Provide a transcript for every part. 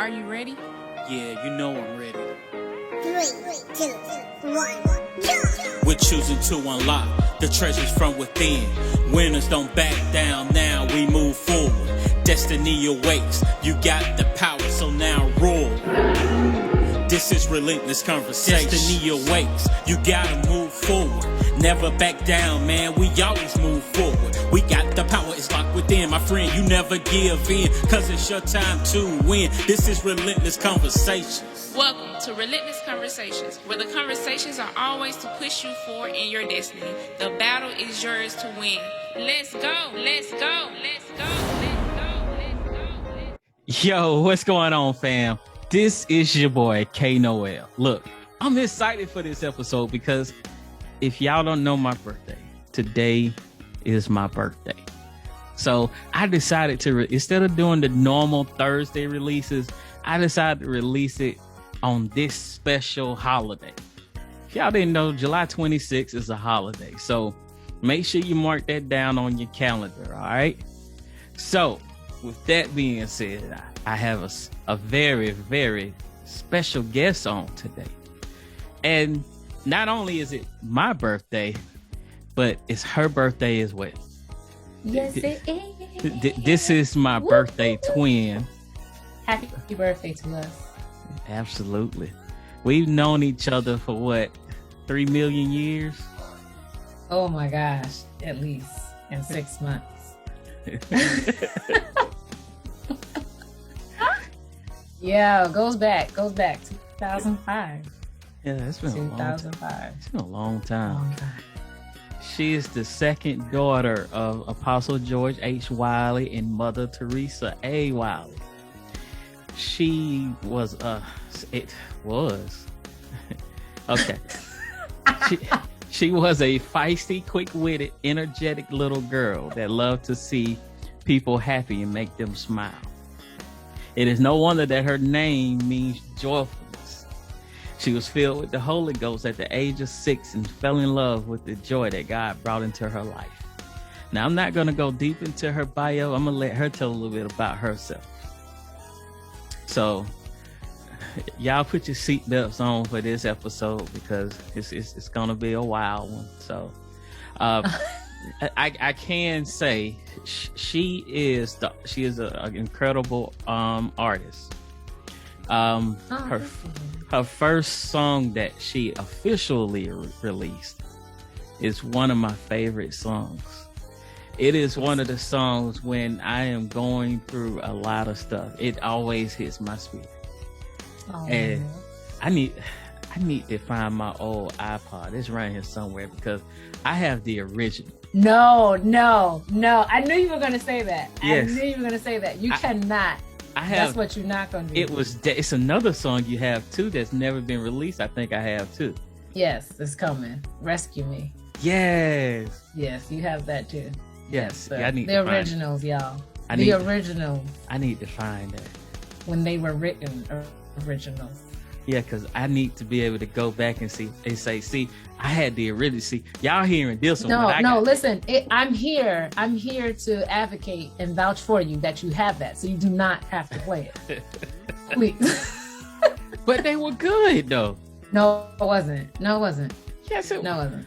Are you ready? Yeah, you know I'm ready. 3, 2, 1, jump! We're choosing to unlock the treasures from within. Winners don't back down, now we move forward. Destiny awaits, you got the power, so now roar. This is Relentless Conversation. Destiny awaits, you gotta move forward. Never back down, man, we always move forward. We got the power, it's locked within. My friend, you never give in, cause it's your time to win. This is Relentless Conversations. Welcome to Relentless Conversations, where the conversations are always to push you forward in your destiny. The battle is yours to win. Let's go, let's go, let's go, let's go, let's go, let's go. Yo, what's going on, fam? This is your boy, K Noel. Look, I'm excited for this episode because if y'all don't know my birthday, today is my birthday. So I decided to, instead of doing the normal Thursday releases, I decided to release it on this special holiday. If y'all didn't know, July 26th is a holiday. So make sure you mark that down on your calendar, all right? So with that being said, I have a very, very special guest on today. And not only is it my birthday, but it's her birthday as well. Yes, it is. This is my birthday twin. Happy birthday to us. Absolutely. We've known each other for what, 3 million years? Oh my gosh, at least in 6 months. Yeah, goes back 2005. Yeah, it's been 2005. It's been a long time. She is the second daughter of Apostle George H. Wiley and Mother Teresa A. Wiley. She was okay. She was a feisty, quick-witted, energetic little girl that loved to see people happy and make them smile. It is no wonder that her name means joyfulness. She was filled with the Holy Ghost at the age of 6 and fell in love with the joy that God brought into her life. Now, I'm not going to go deep into her bio. I'm going to let her tell a little bit about herself. So, y'all put your seatbelts on for this episode because it's going to be a wild one. So, I can say she is an incredible artist. Her first song that she officially released is one of my favorite songs. It is one of the songs when I am going through a lot of stuff. It always hits my spirit. Oh. And I need to find my old iPod. It's right here somewhere because I have the original. No. I knew you were going to say that. Yes. I knew you were going to say that. You cannot. That's what you're not going to do. It's another song you have too that's never been released. I think I have too. Yes, it's coming. Rescue Me. Yes, you have that too. Yes, yeah, I need the to originals, y'all. Originals. I need to find that when they were written, originals. Yeah, because I need to be able to go back and see, I had the original. See, y'all hearing this one. Listen, I'm here to advocate and vouch for you that you have that, so you do not have to play it. Please. But they were good, though. No, it wasn't. Yes, it was. No, it wasn't.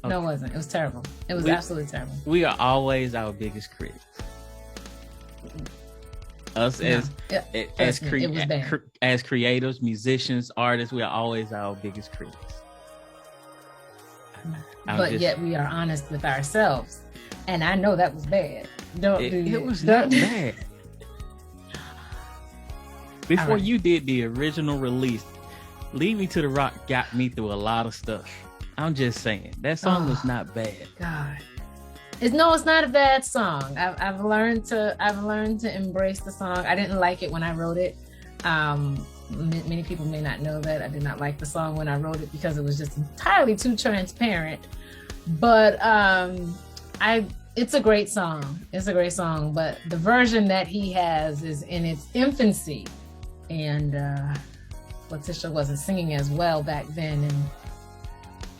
Okay. No, it wasn't. It was terrible. It was absolutely terrible. We are always our biggest critics. Us as creators, musicians, artists, we are always our biggest critics. Yet we are honest with ourselves, and I know that was bad. It was not bad. Before you did the original release, "Lead Me to the Rock" got me through a lot of stuff. I'm just saying that song was not bad. God. It's not a bad song. I've learned to embrace the song. I didn't like it when I wrote it. Many people may not know that I did not like the song when I wrote it because it was just entirely too transparent. But it's a great song. It's a great song. But the version that he has is in its infancy, and Letitia wasn't singing as well back then. And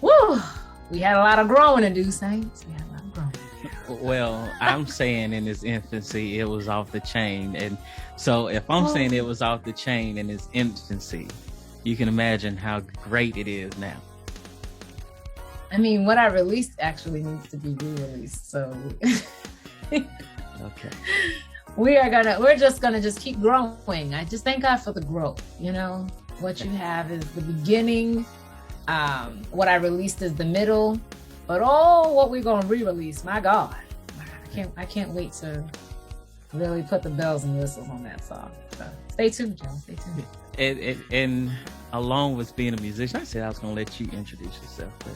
woo, we had a lot of growing to do, saints. We had a lot of growing. Well, I'm saying in its infancy, it was off the chain. And so if I'm saying it was off the chain in its infancy, you can imagine how great it is now. I mean, what I released actually needs to be re-released. So Okay. we're just gonna keep growing. I just thank God for the growth. You know, what you have is the beginning. What I released is the middle, but what we're gonna re-release, my God, I can't wait to really put the bells and whistles on that song. So stay tuned, y'all. Stay tuned. And along with being a musician, I said I was gonna let you introduce yourself, but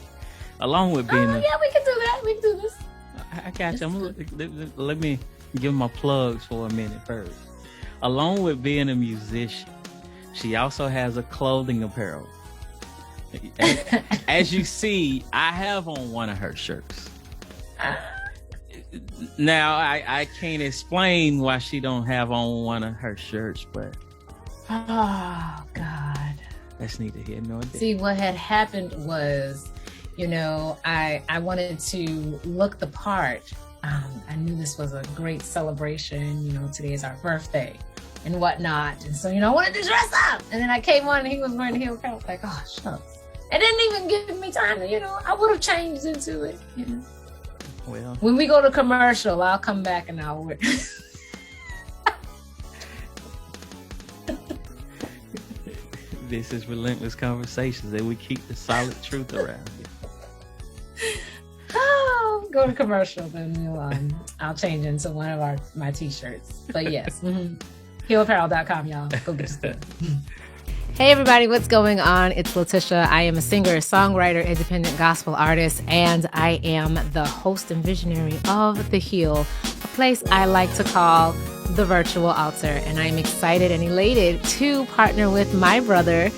along with being yeah, we can do that. We can do this. I got you. Let me give my plugs for a minute first. Along with being a musician, she also has a clothing apparel. As you see, I have on one of her shirts. Now, I can't explain why she don't have on one of her shirts, but oh God, that's neither here nor there. See, what had happened was, you know, I wanted to look the part. I knew this was a great celebration. You know, today is our birthday and whatnot, and so, you know, I wanted to dress up. And then I came on and he was wearing the heel. I was like, oh shucks. It didn't even give me time to, you know, I would have changed into it, you know. Well, when we go to commercial, I'll come back and I'll wear. This is Relentless Conversations, and we keep the solid truth around here. Oh, go to commercial, then I'll change into one of my t-shirts. But yes, heelapparel.com, y'all. Go get your stuff. Hey everybody, what's going on? It's Letitia. I am a singer, songwriter, independent gospel artist, and I am the host and visionary of The Heel, a place I like to call the virtual altar. And I'm excited and elated to partner with my brother,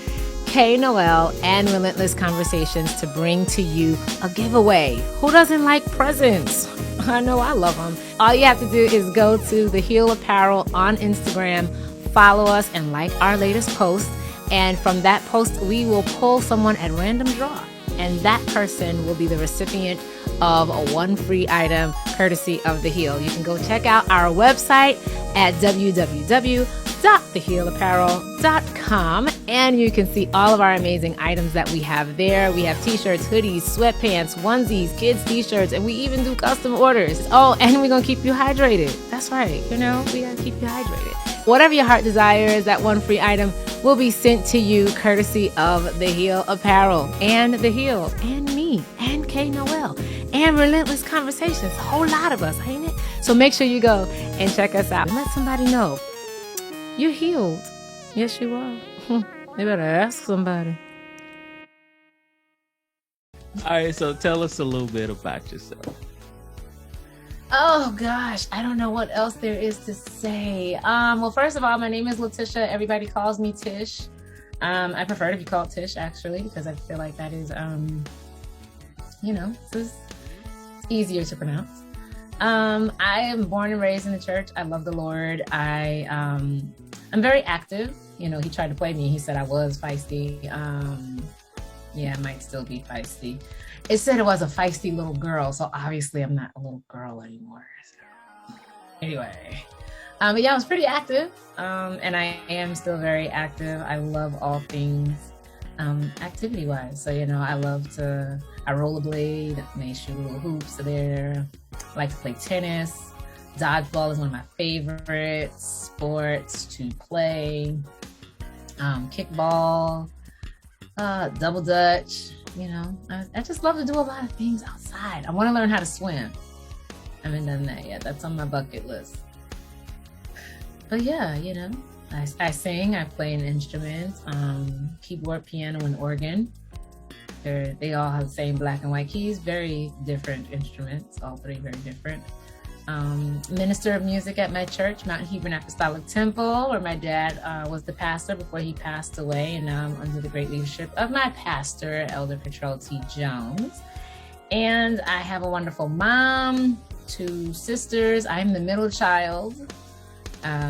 K. Noel, and Relentless Conversations to bring to you a giveaway. Who doesn't like presents? I know I love them. All you have to do is go to The Heel Apparel on Instagram, follow us, and like our latest post. And from that post, we will pull someone at random draw. And that person will be the recipient of one free item courtesy of The Heel. You can go check out our website at www.theheelapparel.com. And you can see all of our amazing items that we have there. We have t-shirts, hoodies, sweatpants, onesies, kids t-shirts, and we even do custom orders. Oh, and we're going to keep you hydrated. That's right. You know, we got to keep you hydrated. Whatever your heart desires, that one free item will be sent to you courtesy of The Heel Apparel and The Heel and me and K. Noel and Relentless Conversations. A whole lot of us, ain't it? So make sure you go and check us out and let somebody know you're healed. Yes, you are. They better ask somebody. All right, so tell us a little bit about yourself. Oh gosh, I don't know what else there is to say. Well, first of all, my name is Letitia. Everybody calls me Tish. I prefer to be called Tish, actually, because I feel like that is, you know, it's easier to pronounce. I am born and raised in the church. I love the Lord. I'm very active. You know, he tried to play me. He said I was feisty. Yeah, I might still be feisty. It said it was a feisty little girl, so obviously I'm not a little girl anymore. So. Anyway, but yeah, I was pretty active, and I am still very active. I love all things activity-wise. So, you know, I rollerblade, may shoot little hoops there. I like to play tennis. Dodgeball is one of my favorite sports to play. Kickball, double dutch. You know, I just love to do a lot of things outside. I want to learn how to swim. I haven't done that yet. That's on my bucket list. But yeah, you know, I sing, I play an instrument, keyboard, piano, and organ. They all have the same black and white keys, very different instruments, all three very different. Minister of music at my church, Mountain Hebron Apostolic Temple, where my dad was the pastor before he passed away, and now I'm under the great leadership of my pastor, Elder Patrol T. Jones. And I have a wonderful mom, 2 sisters. I'm the middle child.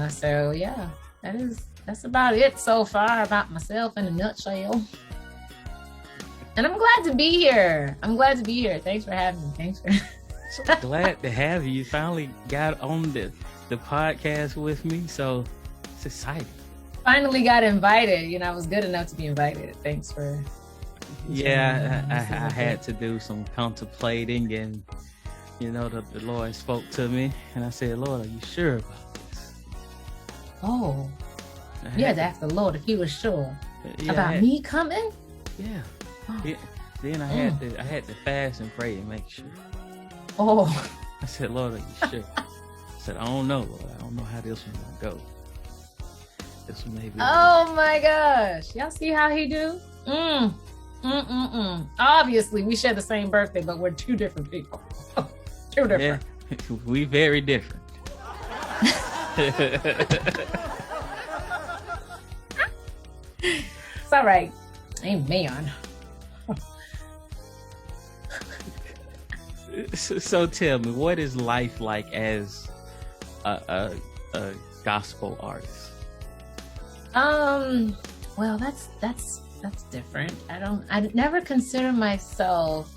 So yeah, that's about it so far about myself in a nutshell. And I'm glad to be here. Thanks for having me. So glad to have you. You finally got on the podcast with me, so it's exciting. Finally got invited. You know, I was good enough to be invited. Thanks for. Yeah, I had to do some contemplating, and you know, the Lord spoke to me, and I said, "Lord, are you sure about this?" Oh, you had to ask the Lord if He was sure about me coming. Yeah. Oh. Then I had to fast and pray and make sure. Oh. I said, "Lord, are you sure?" I said, "I don't know, Lord. I don't know how this one gonna go. This one may be." Oh my gosh! Y'all see how He do? Obviously, we share the same birthday, but we're two different people. Two different. Yeah, we very different. It's all right. Amen. So tell me, what is life like as a gospel artist? Well, that's different. I don't consider myself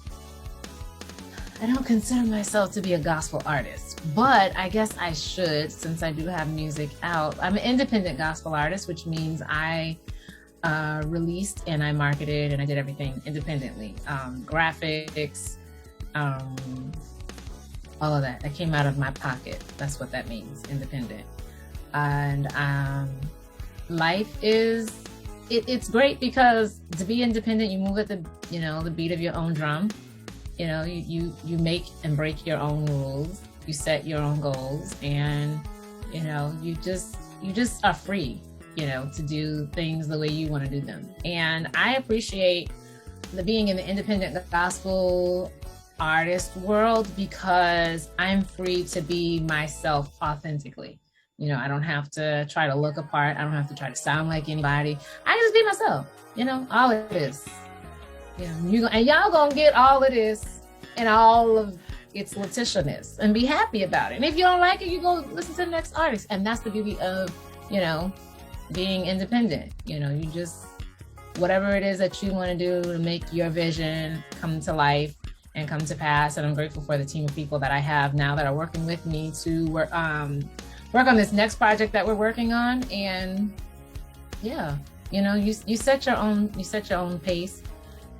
to be a gospel artist, but I guess I should, since I do have music out. I'm an independent gospel artist, which means I released and I marketed and I did everything independently. Graphics, all of that came out of my pocket. That's what that means, independent. And life is it's great because to be independent, you move at the beat of your own drum. You know, you make and break your own rules, you set your own goals, and you know, you just are free, you know, to do things the way you want to do them. And I appreciate being in the independent gospel artist world because I'm free to be myself authentically. You know, I don't have to try to look apart. I don't have to try to sound like anybody. I just be myself, you know, all of this. You know, and y'all gonna get all of this and all of its Letitia-ness and be happy about it. And if you don't like it, you go listen to the next artist. And that's the beauty of, you know, being independent. You know, you just, whatever it is that you want to do to make your vision come to life and come to pass. And I'm grateful for the team of people that I have now that are working with me to work on this next project that we're working on. And yeah, you know, you set your own pace.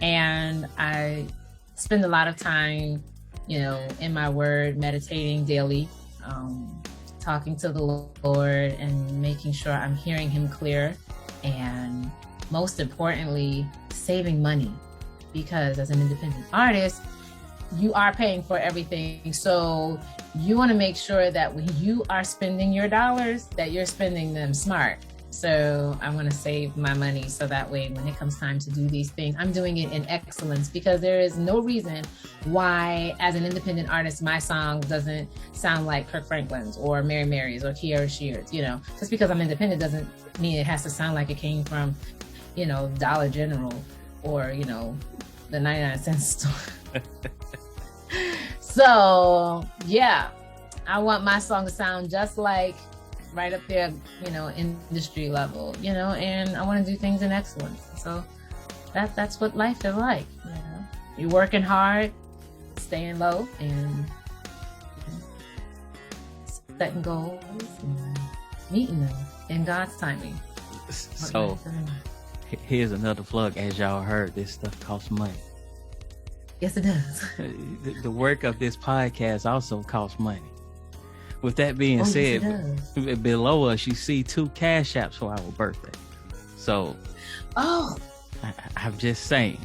And I spend a lot of time, you know, in my word, meditating daily, talking to the Lord and making sure I'm hearing Him clear. And most importantly, saving money, because as an independent artist, you are paying for everything. So you want to make sure that when you are spending your dollars, that you're spending them smart. So I want to save my money so that way when it comes time to do these things, I'm doing it in excellence, because there is no reason why, as an independent artist, my song doesn't sound like Kirk Franklin's or Mary Mary's or Kiara Shear's. You know, just because I'm independent doesn't mean it has to sound like it came from, you know, Dollar General or, you know, the 99-cent store. So yeah, I want my song to sound just like right up there, you know, industry level, you know, and I want to do things in excellence. So that's what life is like, you know. You're working hard, staying low, and setting goals and meeting them in God's timing. So here's another plug. As y'all heard, this stuff costs money. Yes, it does. The work of this podcast also costs money. With that being said, yes, below us, you see 2 cash apps for our birthday. So, I'm just saying,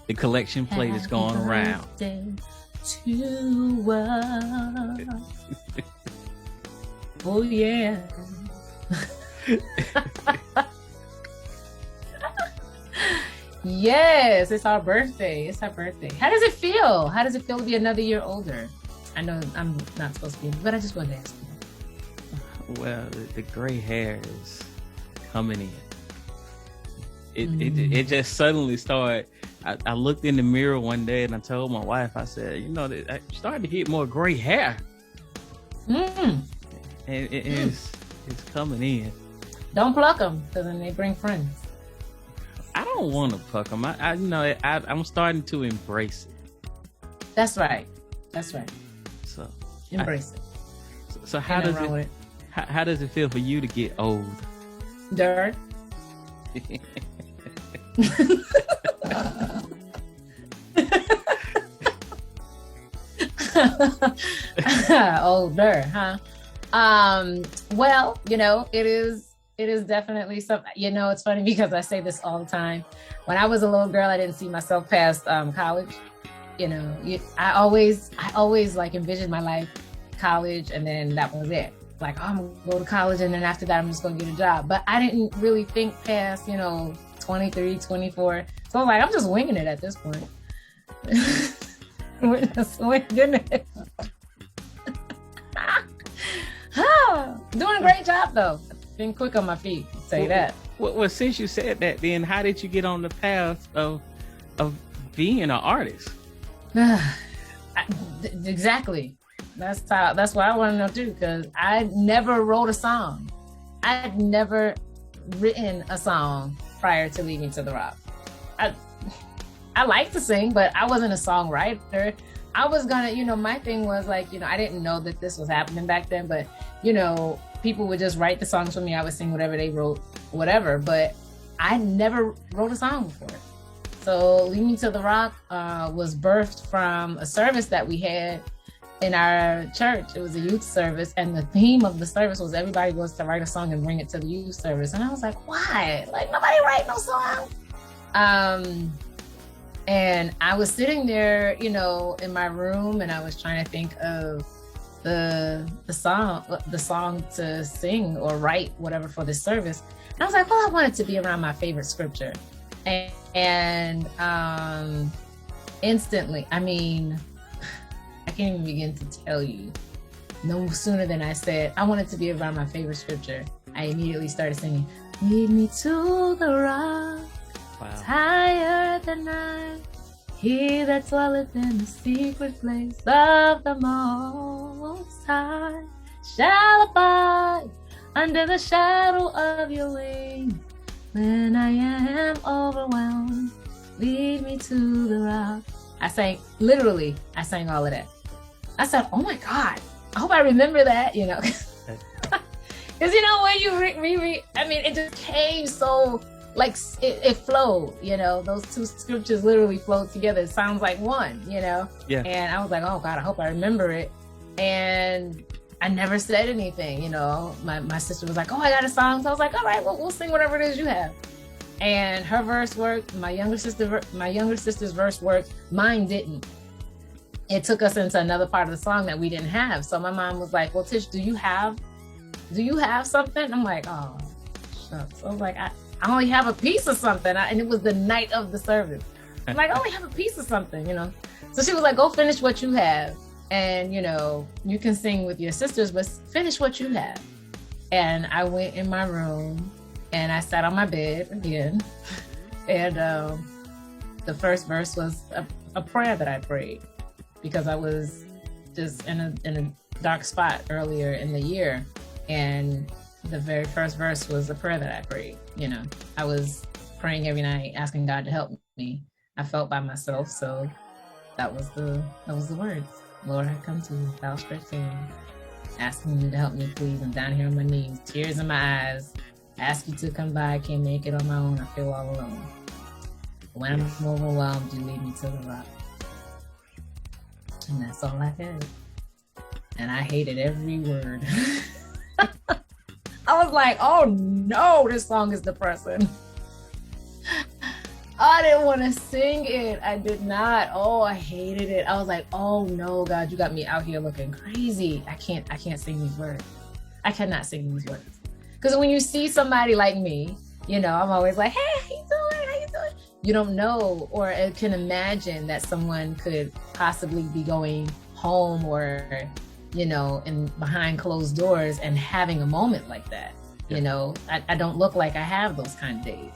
the collection plate is going around. To us. Oh yeah. Yes, it's our birthday. It's our birthday. How does it feel? How does it feel to be another year older? I know I'm not supposed to be, but I just wanted to ask you. Well, the gray hair is coming in. It just suddenly started. I looked in the mirror one day and I told my wife, I said, you know, I started to get more gray hair. And it's coming in. Don't pluck them, because then they bring friends. I don't want to pluck them. I'm starting to embrace it. That's right. That's right. So Embrace it. So how does it how does it feel for you to get old? Dirt. Older, huh? Well, it is definitely something. It's funny because I say this all the time. When I was a little girl, I didn't see myself past college. I always like envisioned my life college, and then that was it. Like, oh, I'm gonna go to college, and then after that, I'm just gonna get a job. But I didn't really think past, 23, 24. So I was like, I'm just winging it at this point. We're just winging it. Doing a great job though. Been quick on my feet. Say that. Well, since you said that, then how did you get on the path of being an artist? Exactly. That's what I want to know too, because I never wrote a song. I had never written a song prior to leaving To The Rock. I like to sing, but I wasn't a songwriter. I was gonna, my thing was like, I didn't know that this was happening back then, but people would just write the songs for me. I would sing whatever they wrote, whatever, but I never wrote a song before. So Leading to the Rock was birthed from a service that we had in our church. It was a youth service, and the theme of the service was everybody was to write a song and bring it to the youth service. And I was like, why? Like, nobody write no song. And I was sitting there, in my room, and I was trying to think of the song to sing or write, whatever, for this service. And I was like, well, I want it to be around my favorite scripture. And instantly, I can't even begin to tell you. No sooner than I said, I want it to be around my favorite scripture, I immediately started singing, lead me to the rock, higher than I, he that dwelleth in the secret place of the Most High shall abide under the shadow of your wing. When I am overwhelmed, lead me to the rock. I sang all of that. I said, oh my God, I hope I remember that, Because, when you reread, it just came so, like, it flowed, those two scriptures literally flowed together. It sounds like one, Yeah. And I was like, oh God, I hope I remember it. And I never said anything, My sister was like, oh, I got a song. So I was like, all right, well, we'll sing whatever it is you have. And her verse worked. My younger sister's verse worked. Mine didn't. It took us into another part of the song that we didn't have. So my mom was like, well, Tish, do you have something? I'm like, oh, shucks. I was like, I only have a piece of something. And it was the night of the service. I'm like, I only have a piece of something, So she was like, go finish what you have. And, you can sing with your sisters, but finish what you have. And I went in my room and I sat on my bed again. And the first verse was a prayer that I prayed because I was just in a dark spot earlier in the year. And the very first verse was a prayer that I prayed. I was praying every night, asking God to help me. I felt by myself. So that was the words. Lord, I come to you, outstretched hand, asking you to help me, please. I'm down here on my knees, tears in my eyes. Ask you to come by. I can't make it on my own. I feel all alone. When I'm overwhelmed, you lead me to the rock. And that's all I had. And I hated every word. I was like, oh no, this song is depressing. I didn't want to sing it. I did not. Oh, I hated it. I was like, oh no, God, you got me out here looking crazy. I can't sing these words. I cannot sing these words. Because when you see somebody like me, I'm always like, hey, how you doing? How you doing? You don't know or can imagine that someone could possibly be going home or, in behind closed doors and having a moment like that. I don't look like I have those kind of days.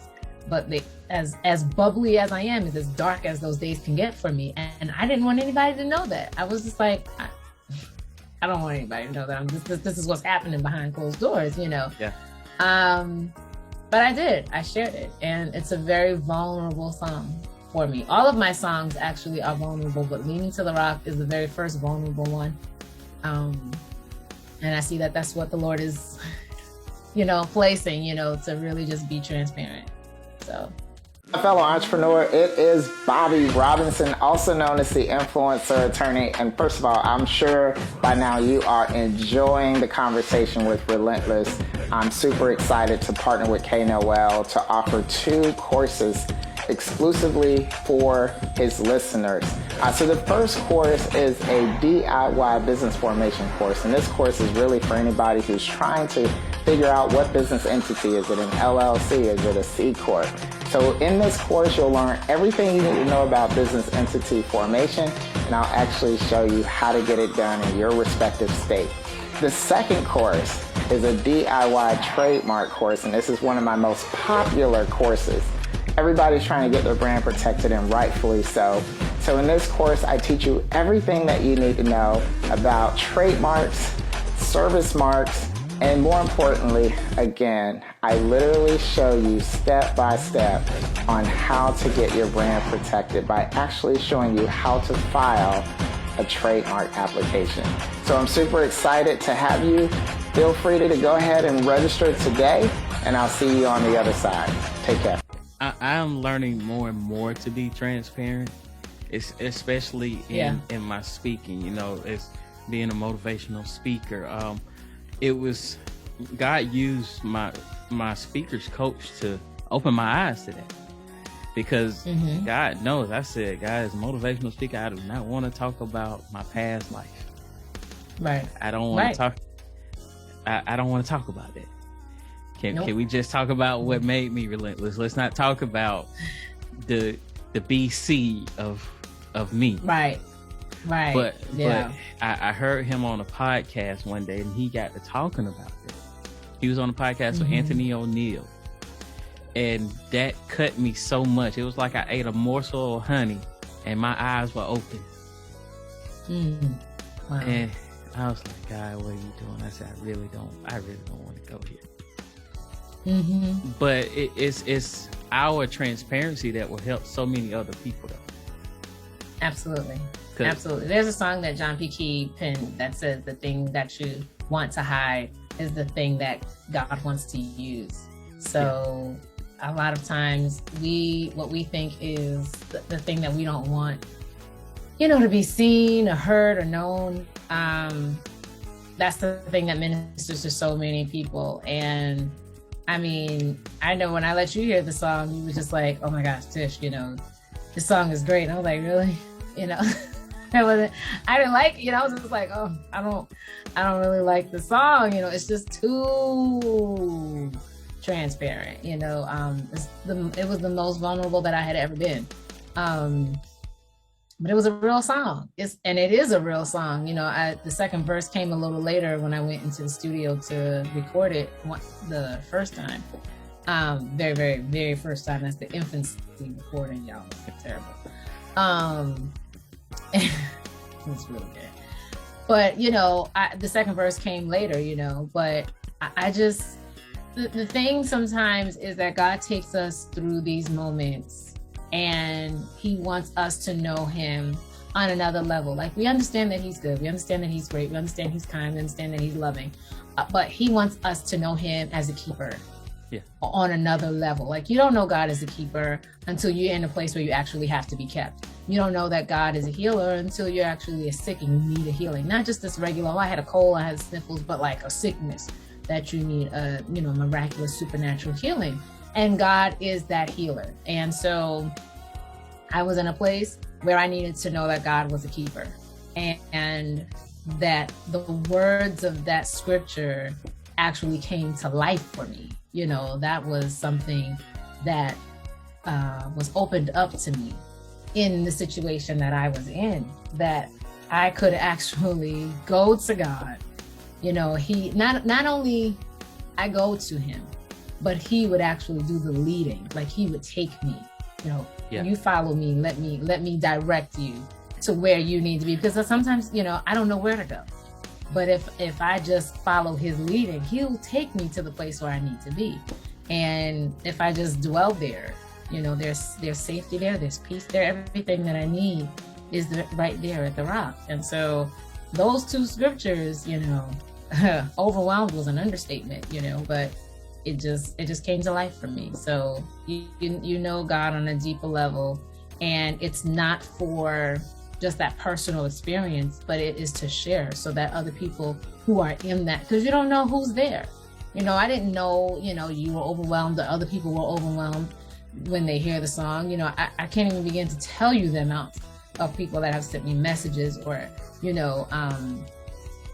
But as bubbly as I am, is as dark as those days can get for me. And I didn't want anybody to know that. I was just like, I don't want anybody to know that this is what's happening behind closed doors, Yeah. But I did. I shared it. And it's a very vulnerable song for me. All of my songs actually are vulnerable, but Leaning to the Rock is the very first vulnerable one. And I see that that's what the Lord is, placing, to really just be transparent. So. My fellow entrepreneur, it is Bobby Robinson, also known as the Influencer Attorney. And first of all, I'm sure by now you are enjoying the conversation with Relentless. I'm super excited to partner with K Noel to offer 2 courses exclusively for his listeners. So the first course is a DIY business formation course. And this course is really for anybody who's trying to figure out what business entity. Is it an LLC? Is it a C Corp? So in this course, you'll learn everything you need to know about business entity formation, and I'll actually show you how to get it done in your respective state. The second course is a DIY trademark course, and this is one of my most popular courses. Everybody's trying to get their brand protected, and rightfully so. So in this course, I teach you everything that you need to know about trademarks, service marks, and more importantly, again, I literally show you step by step on how to get your brand protected by actually showing you how to file a trademark application. So I'm super excited to have you. Feel free to go ahead and register today, and I'll see you on the other side. Take care. I am learning more and more to be transparent, especially in my speaking, as being a motivational speaker. It was God used my speaker's coach to open my eyes to that, because God knows I said, guys, motivational speaker, I do not want to talk about my past life. Right. I don't want to talk. I don't want to talk about that. Can we just talk about what made me relentless? Let's not talk about the BC of me. Right. But I heard him on a podcast one day, and he got to talking about this. He was on a podcast with Anthony O'Neill, and that cut me so much. It was like I ate a morsel of honey, and my eyes were open. Wow. And I was like, God, what are you doing? I said, I really don't want to go here. But it's our transparency that will help so many other people, though. Absolutely. There's a song that John P. Key penned that says the thing that you want to hide is the thing that God wants to use. So a lot of times what we think is the thing that we don't want, to be seen or heard or known. That's the thing that ministers to so many people. And I mean, I know when I let you hear the song, you were just like, oh my gosh, Tish, this song is great. And I was like, really? I didn't like, I was just like, oh, I don't really like the song. It's just too transparent. It was the most vulnerable that I had ever been. But it was a real song. It is a real song. The second verse came a little later when I went into the studio to record it the first time. Very, very, very first time. That's the infancy recording, y'all. It's terrible. It's really good. But, the second verse came later, but I just, the thing sometimes is that God takes us through these moments, and he wants us to know him on another level. Like, we understand that he's good. We understand that he's great. We understand he's kind. We understand that he's loving. But he wants us to know him as a keeper on another level. Like, you don't know God as a keeper until you're in a place where you actually have to be kept. You don't know that God is a healer until you're actually sick and you need a healing. Not just this regular, I had a cold, I had sniffles, but like a sickness that you need a, miraculous supernatural healing. And God is that healer. And so I was in a place where I needed to know that God was a keeper, and that the words of that scripture actually came to life for me. That was something that was opened up to me in the situation that I was in, that I could actually go to God. He not only I go to him, but he would actually do the leading. Like, he would take me, you follow me, let me direct you to where you need to be. Because sometimes, I don't know where to go. But if I just follow his leading, he'll take me to the place where I need to be. And if I just dwell there, You know, there's safety there, there's peace there, everything that I need is right there at the rock. And so those two scriptures, you know, overwhelmed was an understatement, you know, but it just came to life for me. So you know God on a deeper level, and it's not for just that personal experience, but it is to share so that other people who are in that, because you don't know who's there. You know, I didn't know, you know, you were overwhelmed or other people were overwhelmed when they hear the song. You know, I can't even begin to tell you the amount of people that have sent me messages or, you know,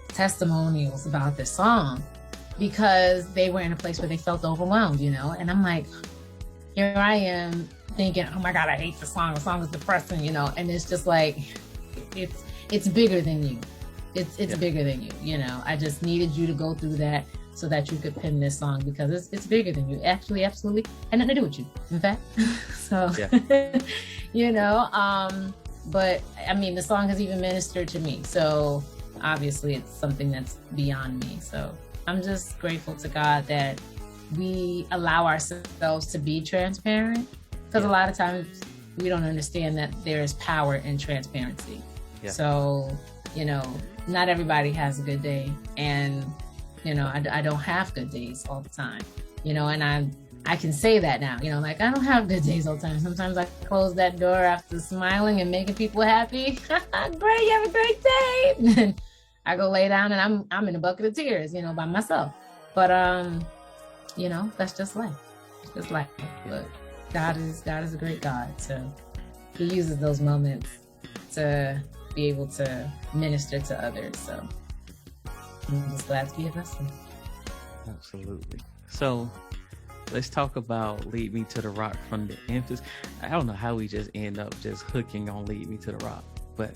testimonials about this song because they were in a place where they felt overwhelmed, you know. And I'm like, here I am thinking, oh my God, I hate the song is depressing, you know. And it's just like, it's bigger than you. It's bigger than you, you know. I just needed you to go through that so that you could pen this song because it's bigger than you. Actually, absolutely, and nothing to do with you, in fact. So, you know, but I mean, the song has even ministered to me. So obviously it's something that's beyond me. So I'm just grateful to God that we allow ourselves to be transparent, because a lot of times we don't understand that there's power in transparency. So, you know, not everybody has a good day, and you know, I don't have good days all the time, you know, and I can say that now, you know, like I don't have good days all the time. Sometimes I close that door after smiling and making people happy. Great, you have a great day. And I go lay down and I'm in a bucket of tears, you know, by myself. But you know, that's just life. It's just life. But God is a great God. So He uses those moments to be able to minister to others. So I'm just glad to be a vessel. Absolutely. So let's talk about Lead Me to the Rock from the emphasis. I don't know how we just end up just hooking on Lead Me to the Rock, but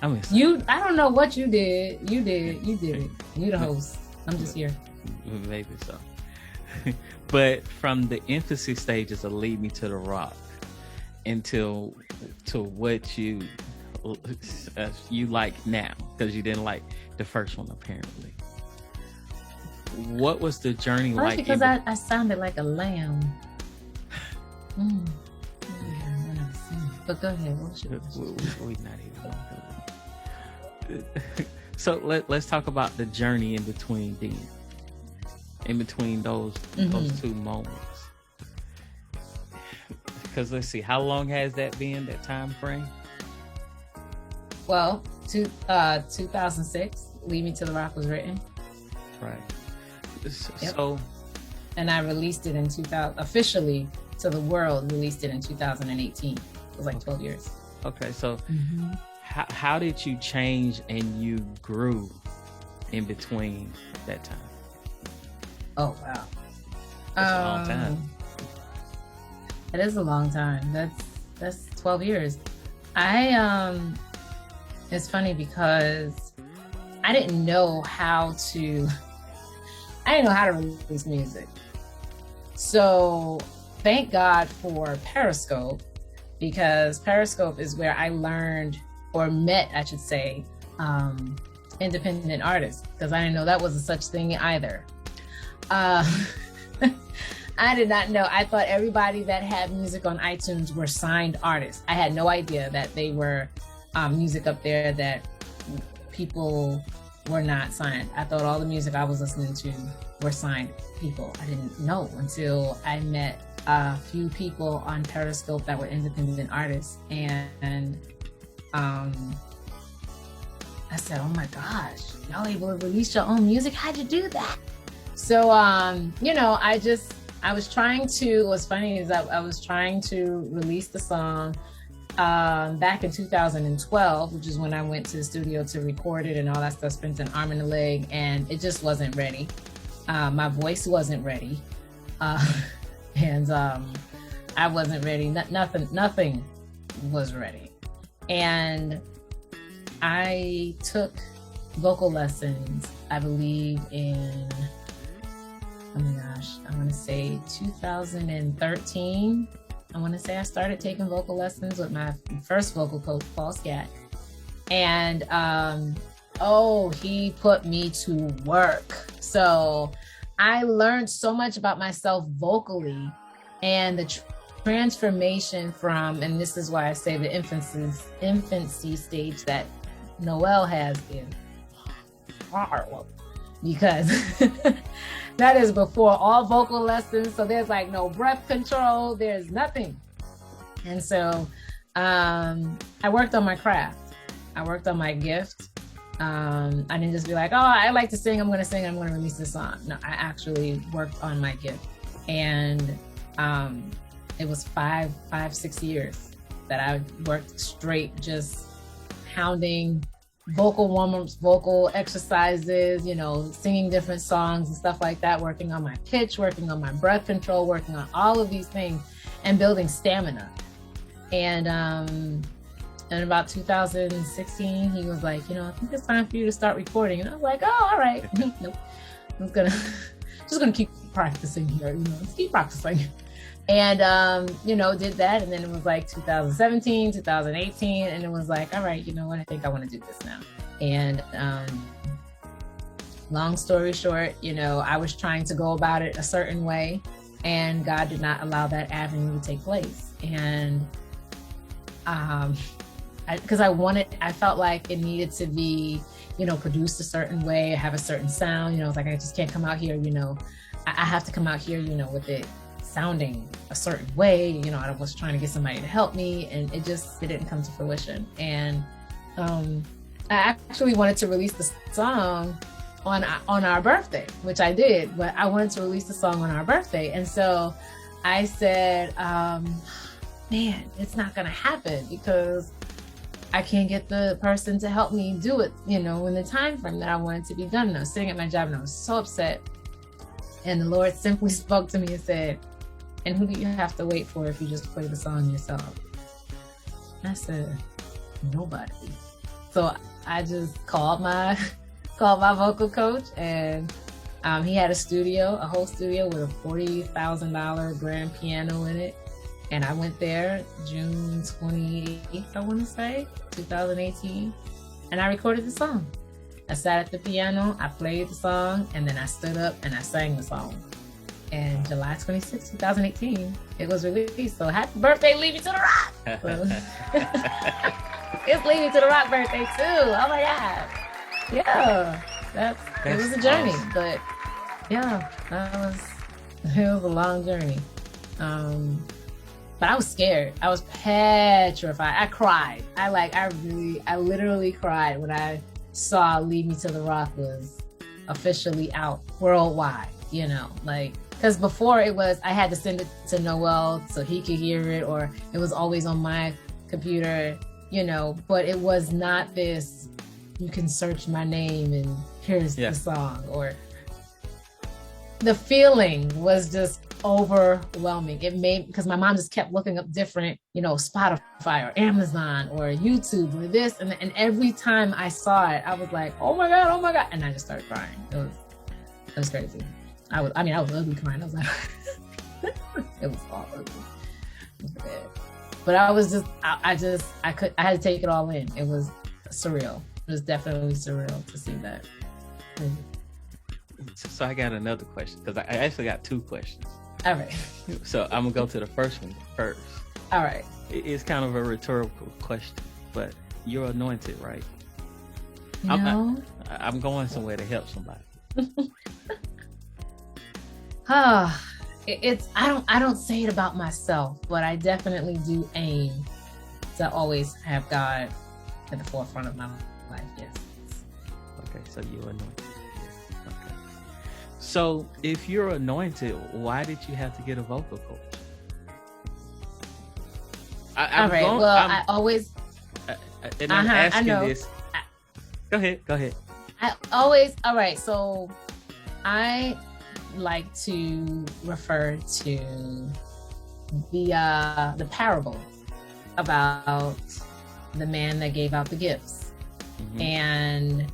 I mean, I don't know what you did. You did it. You the host. I'm just here. Maybe so. But from the emphasis stages of Lead Me to the Rock until to what you like now, because you didn't like the first one apparently. What was the journey like? Because I sounded like a lamb. But go ahead. We're not even. So let's talk about the journey in between those two moments. Because let's see, how long has that been? That time frame? Well, 2006, Lead Me to the Rock was written. Right. Yep. So, and I released it in 2000, officially to the world, released it in 2018. It was like 12 years. Okay, so how did you change and you grew in between that time? Oh, wow. That's a long time. It is a long time. That's 12 years. It's funny because I didn't know how to release music. So thank God for Periscope, because Periscope is where I learned or met, I should say, independent artists, because I didn't know that was a such thing either. I did not know. I thought everybody that had music on iTunes were signed artists. I had no idea that they were music up there that people were not signed. I thought all the music I was listening to were signed people. I didn't know until I met a few people on Periscope that were independent artists, and I said, oh my gosh, y'all able to release your own music? How'd you do that? So, you know, I was trying to, what's funny is I was trying to release the song back in 2012, which is when I went to the studio to record it and all that stuff, spent an arm and a leg, and it just wasn't ready. My voice wasn't ready. And I wasn't ready. Nothing was ready. And I took vocal lessons, I believe in, oh my gosh, I want to say 2013. I want to say I started taking vocal lessons with my first vocal coach, Paul Scat. And he put me to work. So I learned so much about myself vocally and the transformation from, and this is why I say the infancy stage that Noel has is horrible, because that is before all vocal lessons. So there's like no breath control, there's nothing. And so I worked on my craft. I worked on my gift. I didn't just be like, oh, I like to sing, I'm going to sing, I'm going to release this song. No, I actually worked on my gift. And it was 6 years that I worked straight, just pounding vocal warm-ups, vocal exercises, you know, singing different songs and stuff like that, working on my pitch, working on my breath control, working on all of these things and building stamina. And in about 2016, he was like, you know, I think it's time for you to start recording. And I was like, oh, all right. Nope. I'm just gonna keep practicing here, you know, just keep practicing. And, you know, did that. And then it was like 2017, 2018. And it was like, all right, you know what? I think I want to do this now. And long story short, you know, I was trying to go about it a certain way, and God did not allow that avenue to take place. And because I felt like it needed to be, you know, produced a certain way, have a certain sound, you know, it's like, I just can't come out here, you know, I have to come out here, you know, with it sounding a certain way, you know, I was trying to get somebody to help me, and it didn't come to fruition. And I actually wanted to release the song on our birthday, which I did, but I wanted to release the song on our birthday. And so I said, man, it's not gonna happen because I can't get the person to help me do it, you know, in the time frame that I wanted to be done. And I was sitting at my job and I was so upset. And the Lord simply spoke to me and said, and who do you have to wait for if you just play the song yourself? I said, nobody. So I just called my vocal coach, and he had a whole studio with a $40,000 grand piano in it. And I went there June 28th, I want to say, 2018. And I recorded the song. I sat at the piano, I played the song, and then I stood up and I sang the song. And July 26, 2018, it was released. So happy birthday, Leave Me to the Rock! So, it's Leave Me to the Rock birthday too. Oh my God. Yeah, it was a journey, awesome. But yeah, it was a long journey. But I was scared. I was petrified. I cried. I literally cried when I saw Lead Me to the Rock was officially out worldwide, you know, like, because before it was, I had to send it to Noel so he could hear it, or it was always on my computer, you know, but it was not this, you can search my name and here's the song, or the feeling was just overwhelming. Because my mom just kept looking up different, you know, Spotify or Amazon or YouTube or this, and every time I saw it, I was like, oh my God, and I just started crying. It was crazy. I was ugly crying. I was like, it was all ugly. It was bad. But I was just, I had to take it all in. It was surreal. It was definitely surreal to see that. So I got another question, because I actually got two questions. All right. So I'm gonna go to the first one first. All right. It's kind of a rhetorical question, but you're anointed, right? No. I'm going somewhere to help somebody. I don't say it about myself, but I definitely do aim to always have God at the forefront of my life. Yes. Okay, so you're anointed. Okay. So if you're anointed, why did you have to get a vocal coach? I'm asking this. Go ahead. All right. So I like to refer to the parable about the man that gave out the gifts. Mm-hmm. And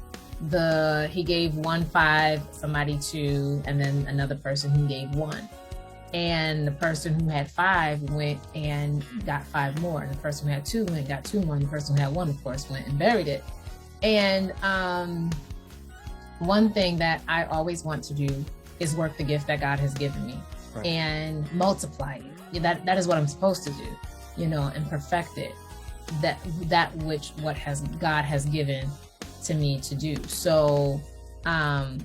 he gave 1 5, somebody 2, and then another person who gave 1. And the person who had 5 went and got 5 more. And the person who had 2 went and got 2 more. And the person who had 1, of course, went and buried it. And one thing that I always want to do is work the gift that God has given me. Right. and multiply it. Yeah, that is what I'm supposed to do, and perfect it. What God has given to me to do. So I'm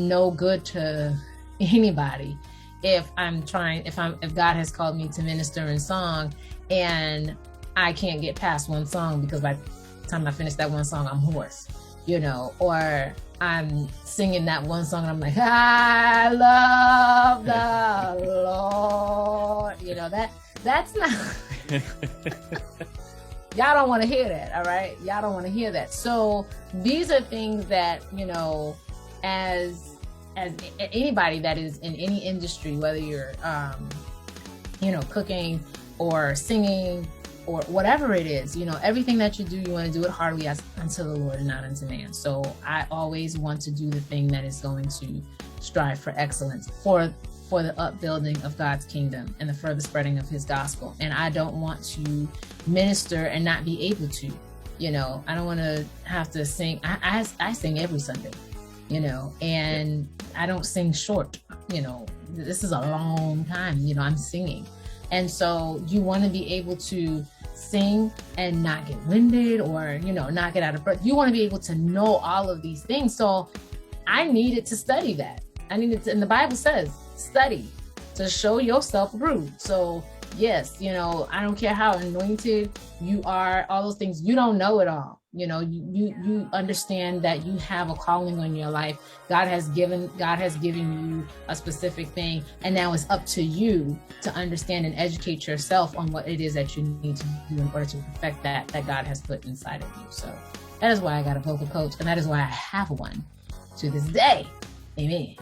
no good to anybody if God has called me to minister in song and I can't get past one song, because by the time I finish that one song, I'm hoarse, or I'm singing that one song and I'm like, I love the Lord. That's not y'all don't want to hear that. All right. Y'all don't want to hear that. So these are things that, as anybody that is in any industry, whether you're, cooking or singing or whatever it is, everything that you do, you want to do it heartily as unto the Lord and not unto man. So I always want to do the thing that is going to strive for excellence, for the upbuilding of God's kingdom and the further spreading of his gospel. And I don't want to minister and not be able to, I don't want to have to sing. I sing every Sunday, and I don't sing short, this is a long time, I'm singing. And so you want to be able to sing and not get winded or, not get out of breath. You want to be able to know all of these things. So I needed to study that. And the Bible says, study to show yourself approved. So yes, I don't care how anointed you are, all those things, you don't know it all. You understand that you have a calling on your life. God has given you a specific thing, and now it's up to you to understand and educate yourself on what it is that you need to do in order to perfect that God has put inside of you. So that is why I got a vocal coach, and that is why I have one to this day. Amen.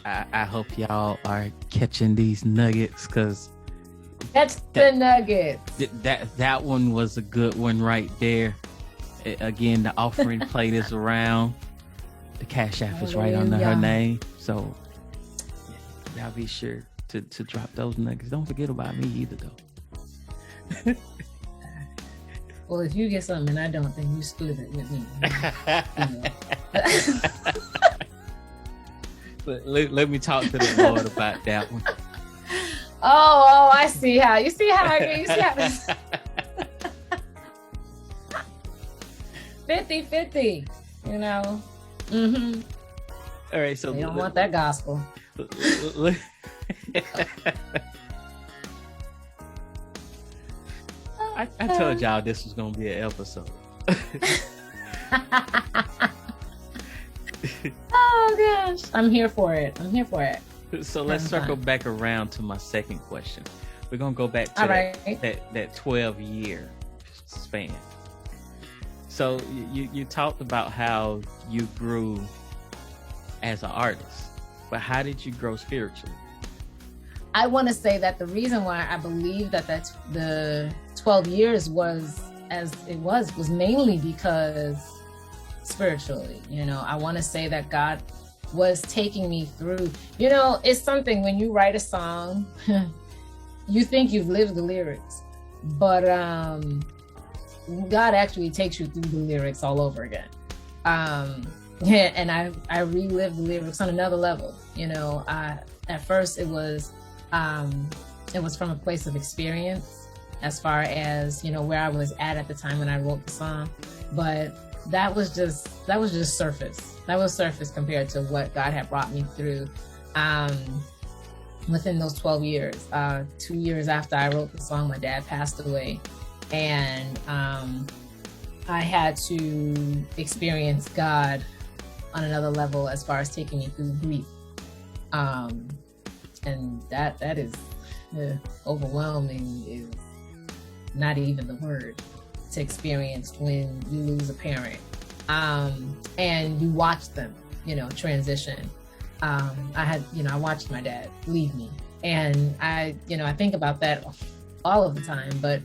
I hope y'all are catching these nuggets, because that's the nuggets. That one was a good one right there. Again, the offering plate is around. The Cash App is right under her name. So y'all be sure to drop those nuggets. Don't forget about me either, though. Well, if you get something and I don't, then you split it with me. Let me talk to the Lord about that one. Oh, I see how. You see how I get. You see how this 50-50, Mm-hmm. All right, so they don't want that gospel. I told y'all this was gonna be an episode. Oh gosh, I'm here for it. So let's circle back around to my second question. We're gonna go back to that 12-year span. So you talked about how you grew as an artist, but how did you grow spiritually? I want to say that the reason why I believe that the 12 years was as it was mainly because spiritually, I want to say that God was taking me through, it's something when you write a song, you think you've lived the lyrics, but God actually takes you through the lyrics all over again. And I relived the lyrics on another level. At first it was from a place of experience as far as, where I was at the time when I wrote the song. But that was just surface. That was surface compared to what God had brought me through within those 12 years. 2 years after I wrote the song, my dad passed away. And I had to experience God on another level as far as taking me through grief. And that is overwhelming is not even the word to experience when you lose a parent. And you watch them, transition. I watched my dad leave me, and I think about that all of the time, but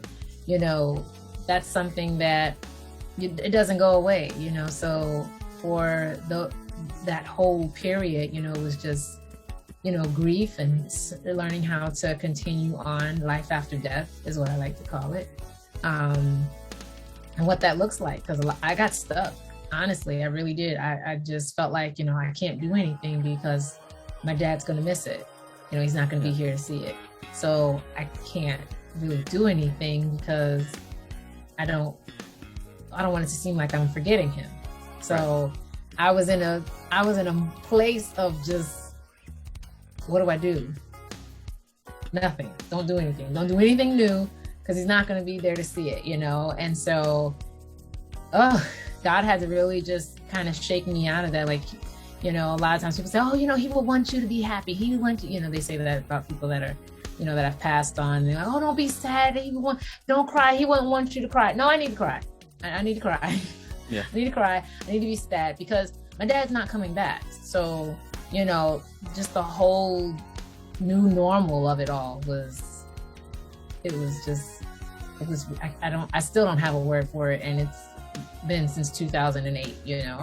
that's something that it doesn't go away, so for that whole period, it was just, grief and learning how to continue on. Life after death is what I like to call it. And what that looks like, because I got stuck. Honestly, I really did. I just felt like, I can't do anything because my dad's going to miss it. he's not going to be here to see it. So I can't really do anything because I don't want it to seem like I'm forgetting him. So I was in a place of just, what do I do? Nothing. Don't do anything. Don't do anything new because he's not going to be there to see it, And so, God had to really just kind of shake me out of that. Like, a lot of times people say, oh, he will want you to be happy. He will want you, they say that about people that are, that I've passed on. They're like, oh, don't be sad. Don't cry. He wouldn't want you to cry. No, I need to cry. I need to cry. Yeah. I need to cry. I need to be sad because my dad's not coming back. So, just the whole new normal of it all I still don't have a word for it. And it's been since 2008,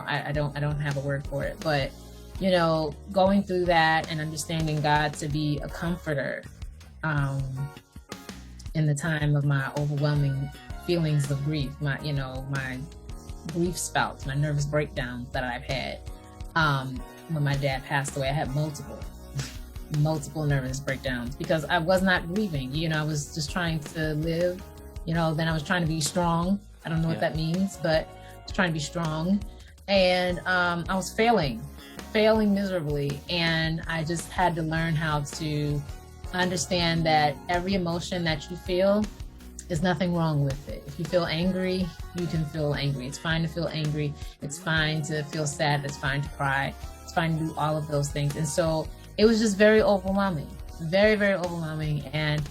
I don't have a word for it, but, going through that and understanding God to be a comforter, in the time of my overwhelming feelings of grief, my grief spouts, my nervous breakdowns that I've had, when my dad passed away. I had multiple nervous breakdowns because I was not grieving. I was just trying to live, then I was trying to be strong. I don't know what that means, but I was trying to be strong. And I was failing miserably. And I just had to learn how to understand that every emotion that you feel, there's nothing wrong with it. If you feel angry, you can feel angry. It's fine to feel angry. It's fine to feel sad. It's fine to cry. It's fine to do all of those things. And so it was just very overwhelming, very, very overwhelming. And,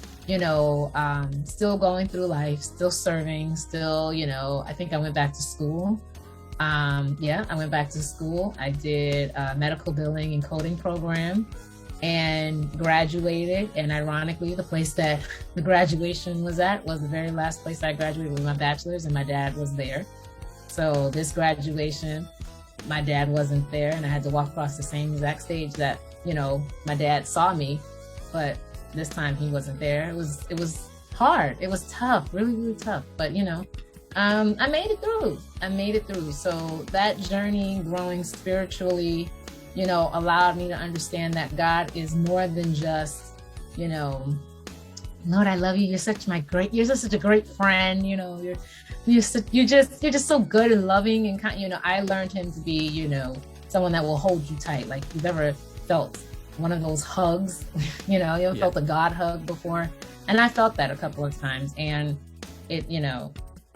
still going through life, still serving, still, I think I went back to school. I went back to school. I did a medical billing and coding program and graduated. And ironically, the place that the graduation was at was the very last place I graduated with my bachelor's, and my dad was there. So this graduation, my dad wasn't there, and I had to walk across the same exact stage that, my dad saw me, but this time he wasn't there. It was hard. It was tough, really, really tough. But, I made it through. So that journey, growing spiritually, allowed me to understand that God is more than just, Lord, I love you. You're just such a great friend. You're just so good and loving and kind. I learned him to be, someone that will hold you tight. Like, you've ever felt one of those hugs, you ever felt a God hug before? And I felt that a couple of times, and it,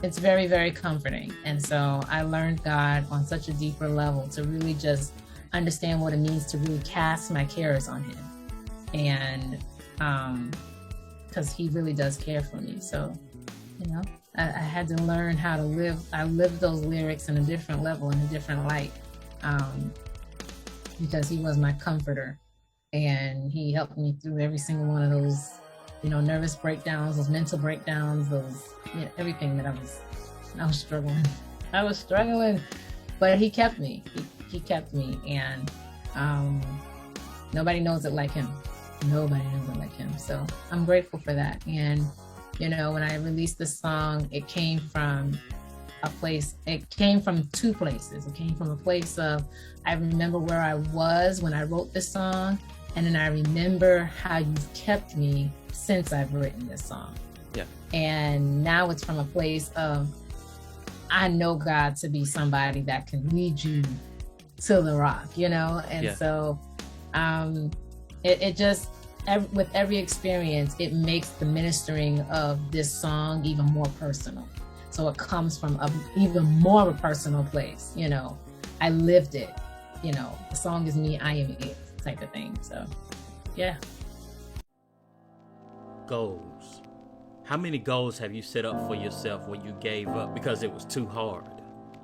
it's very, very comforting. And so I learned God on such a deeper level to really just understand what it means to really cast my cares on him. And because he really does care for me. So, I had to learn how to live. I lived those lyrics in a different level, in a different light, because he was my comforter. And he helped me through every single one of those, nervous breakdowns, those mental breakdowns, those, everything that I was struggling. I was struggling, but he kept me. He kept me, and nobody knows it like him. Nobody knows it like him. So I'm grateful for that. And, when I released this song, it came from two places. It came from a place of, I remember where I was when I wrote this song, and then I remember how you've kept me since I've written this song. Yeah. And now it's from a place of, I know God to be somebody that can lead you to the rock, And so it just, with every experience, it makes the ministering of this song even more personal. So it comes from even more of a personal place, I lived it, the song is me, I am it type of thing. So, yeah. Goals. How many goals have you set up for yourself where you gave up because it was too hard?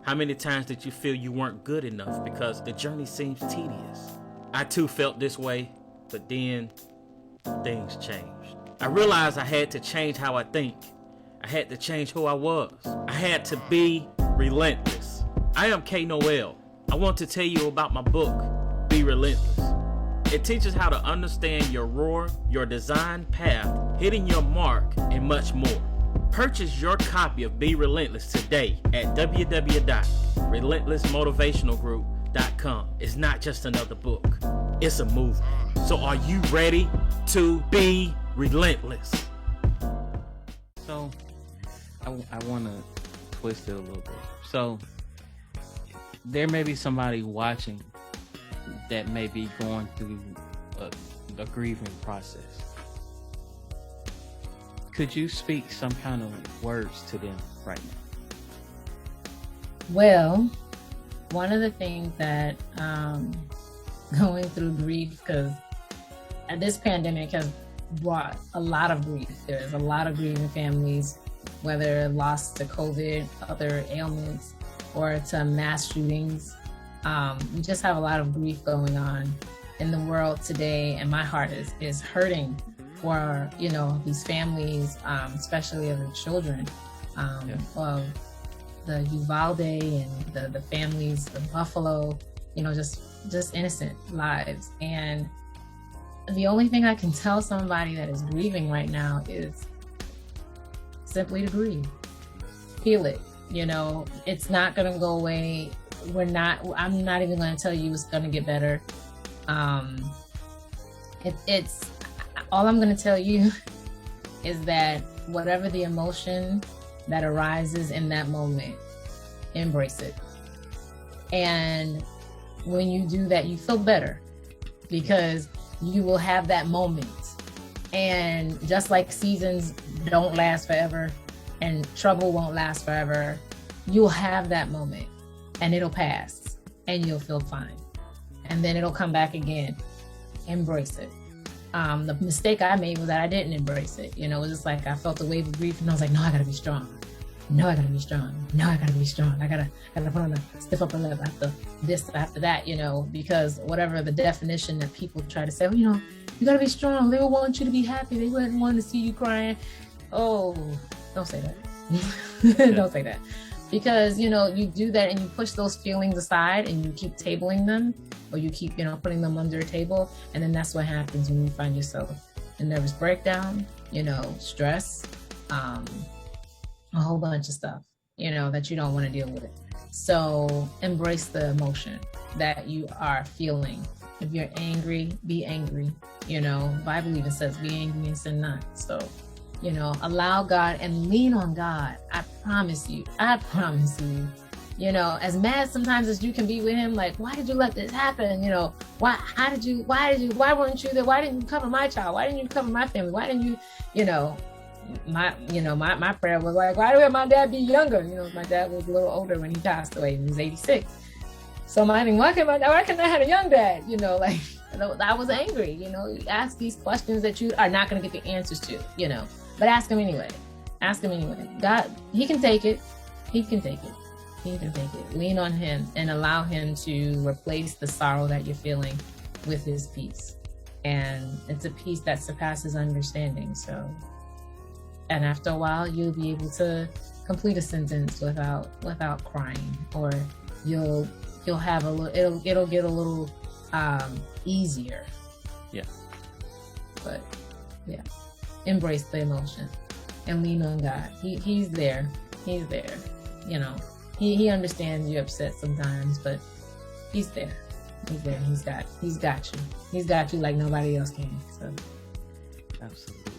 How many times did you feel you weren't good enough because the journey seems tedious? I too felt this way, but then things changed. I realized I had to change how I think. I had to change who I was. I had to be relentless. I am K. Noel. I want to tell you about my book, Be Relentless. It teaches how to understand your roar, your design path, hitting your mark, and much more. Purchase your copy of Be Relentless today at www.relentlessmotivationalgroup.com. It's not just another book, it's a movement. So are you ready to be relentless? So I want to twist it a little bit. So there may be somebody watching that may be going through a grieving process. Could you speak some kind of words to them right now? Well, one of the things that going through grief, because this pandemic has brought a lot of grief. There's a lot of grieving families, whether lost to COVID, other ailments, or to mass shootings. We just have a lot of grief going on in the world today, and my heart is hurting for these families, especially of the children, of the Uvalde and the families of Buffalo, just innocent lives. And the only thing I can tell somebody that is grieving right now is simply to grieve. Feel it. It's not going to go away. I'm not even going to tell you it's going to get better. It's all I'm going to tell you is that whatever the emotion that arises in that moment, embrace it. And when you do that, you feel better because you will have that moment. And just like seasons don't last forever and trouble won't last forever, you'll have that moment and it'll pass and you'll feel fine. And then it'll come back again. Embrace it. The mistake I made was that I didn't embrace it. It was just like I felt a wave of grief and I was like, no, I gotta be strong. No, I gotta be strong. No, I gotta be strong. I gotta put on a stiff upper lip after this, after that, because whatever the definition that people try to say, you gotta be strong. They would want you to be happy. They wouldn't want to see you crying. Oh, don't say that. Don't say that. Because, you do that and you push those feelings aside and you keep tabling them, or you keep, putting them under a table. And then that's what happens when you find yourself in nervous breakdown, stress, a whole bunch of stuff, that you don't want to deal with. So embrace the emotion that you are feeling. If you're angry, be angry. Bible even says, be angry and sin not. So, allow God and lean on God. I promise you, as mad sometimes as you can be with him, like, why did you let this happen? Why weren't you there? Why didn't you cover my child? Why didn't you cover my family? Why didn't you, my prayer was like, why did my dad be younger? My dad was a little older when he passed away. He was 86. So my thing, why couldn't I have a young dad? I was angry. You ask these questions that you are not going to get the answers to, but ask him anyway. God, he can take it. He can take it. Lean on him and allow him to replace the sorrow that you're feeling with his peace. And it's a peace that surpasses understanding. So, and after a while, you'll be able to complete a sentence without crying, or you'll have a little. It'll get a little easier. Yeah. But yeah, embrace the emotion and lean on God. He's there. He's there. He understands you're upset sometimes, but he's there. He's there. He's got you. He's got you like nobody else can. So. Absolutely.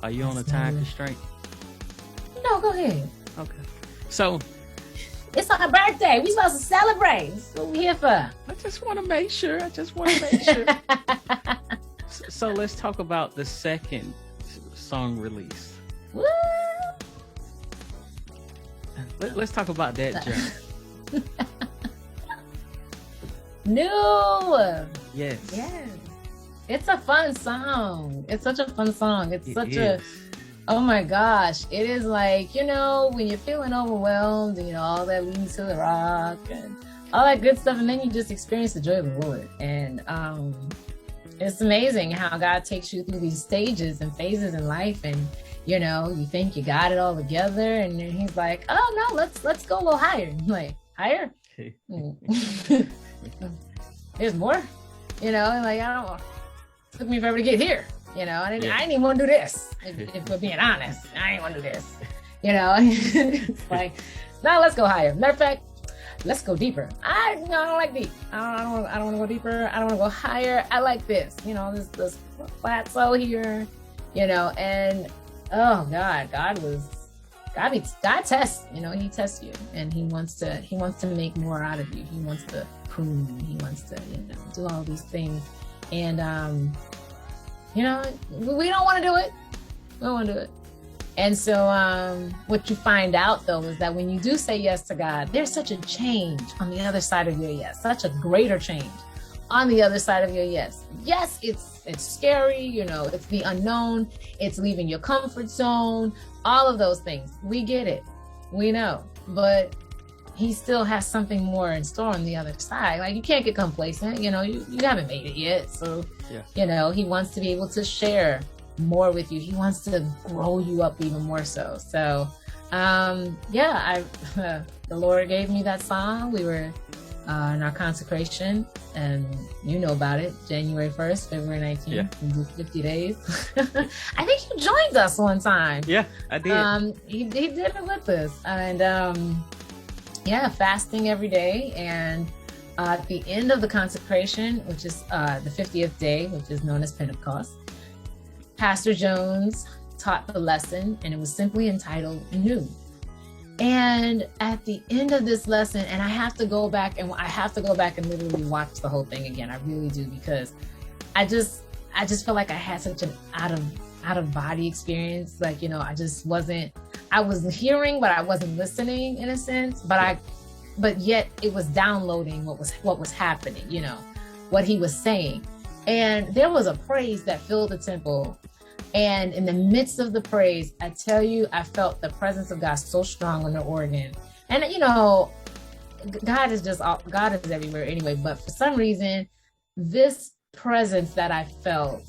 Are you on a time constraint? No, go ahead. Okay. So it's our birthday. We supposed to celebrate. That's what we're here for. I just want to make sure. So let's talk about the second song release. Woo! Let's talk about that journey. New. Yes. It's a fun song. It's such a fun song. Oh my gosh. It is like, when you're feeling overwhelmed, all that leads to the rock and all that good stuff. And then you just experience the joy of the Lord. And it's amazing how God takes you through these stages and phases in life. And, you think you got it all together. And then he's like, oh no, let's go a little higher. I'm like, higher? There's more, like, I don't, it took me forever to get here. I didn't even want to do this. If we're being honest, I didn't want to do this. It's like, now let's go higher. Matter of fact, let's go deeper. I don't like deep. I don't want to go deeper. I don't want to go higher. I like this, this plateau here, and oh God tests, he tests you, and he wants to make more out of you. He wants to prune you. He wants to, do all these things. And, we don't want to do it. We don't want to do it. And so what you find out, though, is that when you do say yes to God, there's such a change on the other side of your yes, such a greater change on the other side of your yes. Yes, it's scary, it's the unknown, it's leaving your comfort zone, all of those things. We get it. We know. But he still has something more in store on the other side. Like, you can't get complacent, you haven't made it yet. So, he wants to be able to share more with you. He wants to grow you up even more so. So, the Lord gave me that song. We were in our consecration, and you know about it, January 1st, February 19th, 50 days. I think you joined us one time. Yeah, I did. He did it with us. And fasting every day. And at the end of the consecration, which is the 50th day, which is known as Pentecost, Pastor Jones taught the lesson, and it was simply entitled New. And at the end of this lesson, and I have to go back and literally watch the whole thing again. I really do, because I just feel like I had such an out of body experience. Like, I was hearing, but I wasn't listening in a sense, but yet it was downloading what was happening, what he was saying. And there was a praise that filled the temple. And in the midst of the praise, I tell you, I felt the presence of God so strong on the organ. And, God is everywhere anyway. But for some reason, this presence that I felt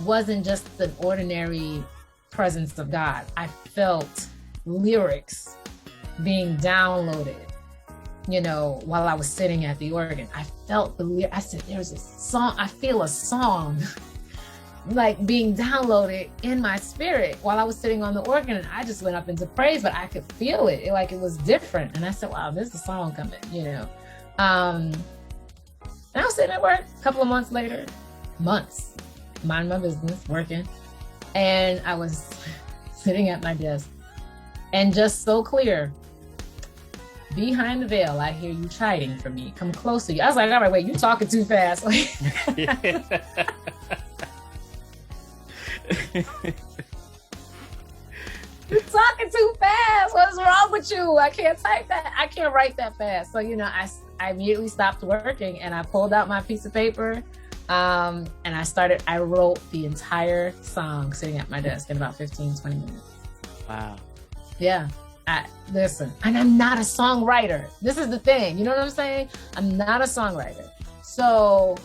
wasn't just an ordinary presence of God. I felt lyrics being downloaded, while I was sitting at the organ. I felt I said, there's a song. I feel a song like being downloaded in my spirit while I was sitting on the organ, and I just went up into praise, but I could feel it like it was different. And I said, wow, there's a song coming, And I was sitting at work a couple of months later, mind my business, working. And I was sitting at my desk, and just so clear, behind the veil, I hear you chiding for me. Come closer. I was like, all right, wait, you talking too fast. You're talking too fast. What's wrong with you? I can't type that. I can't write that fast. So, I immediately stopped working, and I pulled out my piece of paper. And I wrote the entire song sitting at my desk in about 15, 20 minutes. Wow. Yeah. Listen, and I'm not a songwriter. This is the thing. You know what I'm saying? I'm not a songwriter. So,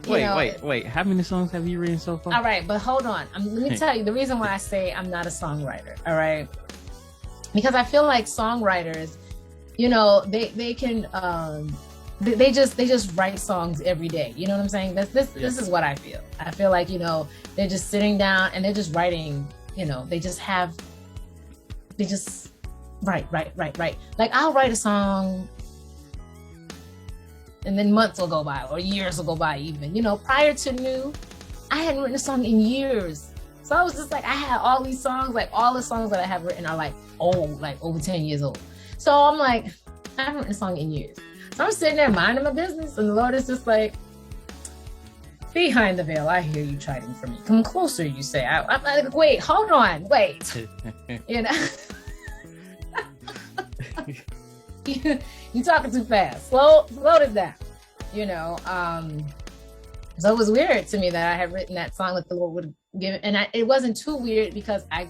Wait. How many songs have you written so far? All right, but hold on. Let me tell you the reason why I say I'm not a songwriter. All right, because I feel like songwriters, they can they just write songs every day. You know what I'm saying? This is what I feel. I feel like they're just sitting down and they're just writing. They just write. Like, I'll write a song, and then months will go by, or years will go by even. Prior to New, I hadn't written a song in years. So I was just like, I had all these songs, like all the songs that I have written are like old, like over 10 years old. So I'm like, I haven't written a song in years. So I'm sitting there minding my business, and the Lord is just like, behind the veil, I hear you chiding for me. Come closer, you say. I'm like, wait, hold on, wait. You talking too fast. Slow it down. So it was weird to me that I had written that song that the Lord would give it, and it wasn't too weird because I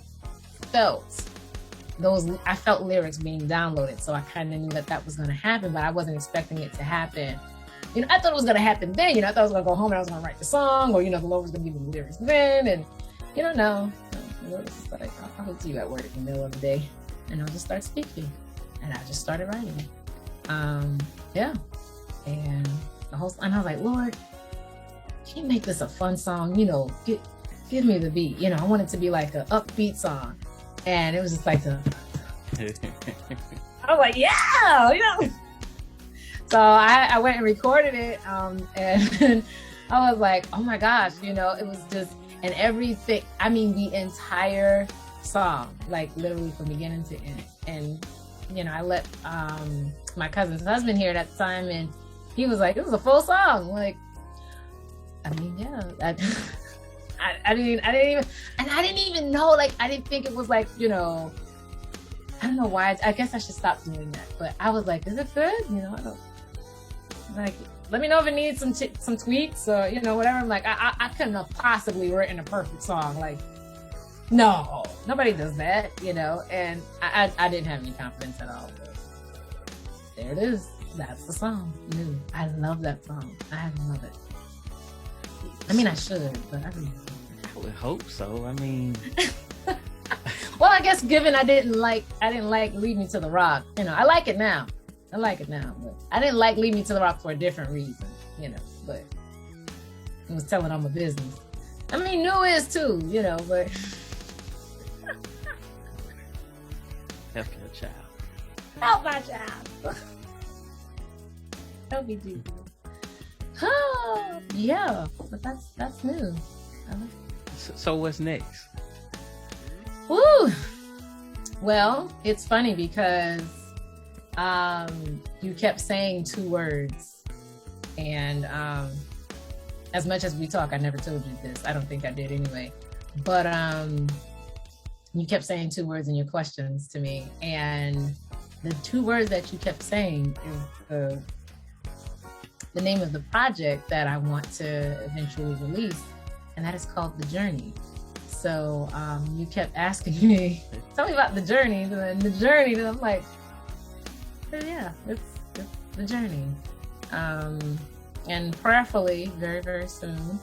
felt lyrics being downloaded, so I kind of knew that was going to happen, but I wasn't expecting it to happen. I thought it was going to happen then. I thought I was going to go home and I was going to write the song, or the Lord was going to give me the lyrics then, and no. The Lord was just like, I'll talk to you at work in the middle of the day, and I'll just start speaking. And I just started writing it. And the whole time I was like, Lord, can you make this a fun song? Give me the beat. I want it to be like an upbeat song. And it was just like I was like, yeah, So I went and recorded it, and I was like, oh my gosh, you know, it was just, and everything, I mean, the entire song, like literally from beginning to end. And, you know, I let my cousin's husband hear it at the time, and he was like, it was a full song. Like, I mean, yeah, I didn't even know, like, I didn't think it was like, you know, I don't know why, I guess I should stop doing that. But I was like, is it good? You know, I don't, like, let me know if it needs some tweaks or, you know, whatever. I'm like, I couldn't have possibly written a perfect song. Like, no, nobody does that, you know, and I didn't have any confidence at all. But there it is. That's the song. New. I love that song. I love it. I mean, I should, but I don't. I would hope so. I mean, well, I guess given I didn't like Lead Me to the Rock. You know, I like it now. But I didn't like Lead Me to the Rock for a different reason. You know, but it was telling on my business. I mean, New is too. You know, but help your child. help my child. Help me, Jesus. Oh, yeah, but that's new. So what's next? Woo! Well, it's funny because you kept saying 2 words, and as much as we talk, I never told you this. I don't think I did anyway. But you kept saying 2 words in your questions to me, and the 2 words that you kept saying is the name of the project that I want to eventually release, and that is called The Journey. So you kept asking me, tell me about the journey, and I'm like, oh, yeah, it's the journey. And prayerfully, very, very soon,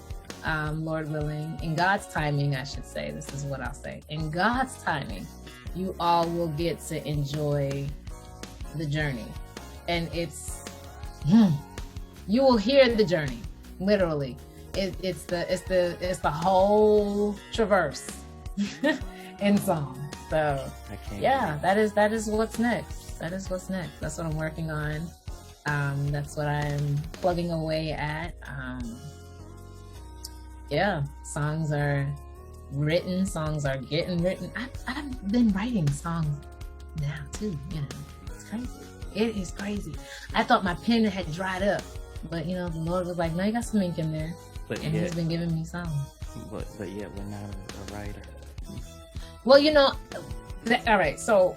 Lord willing, in God's timing, I should say, this is what I'll say, in God's timing, you all will get to enjoy the journey. And it's, you will hear the journey, literally. It's the whole traverse in song. So yeah, that is what's next. That's what I'm working on. That's what I'm plugging away at. Yeah, songs are written, songs are getting written. I've been writing songs now too, you know. It's crazy. It is crazy. I thought my pen had dried up, but you know, the Lord was like, no, you got some ink in there. And he's been giving me songs. But yet we're not a writer. Well, you know, all right, so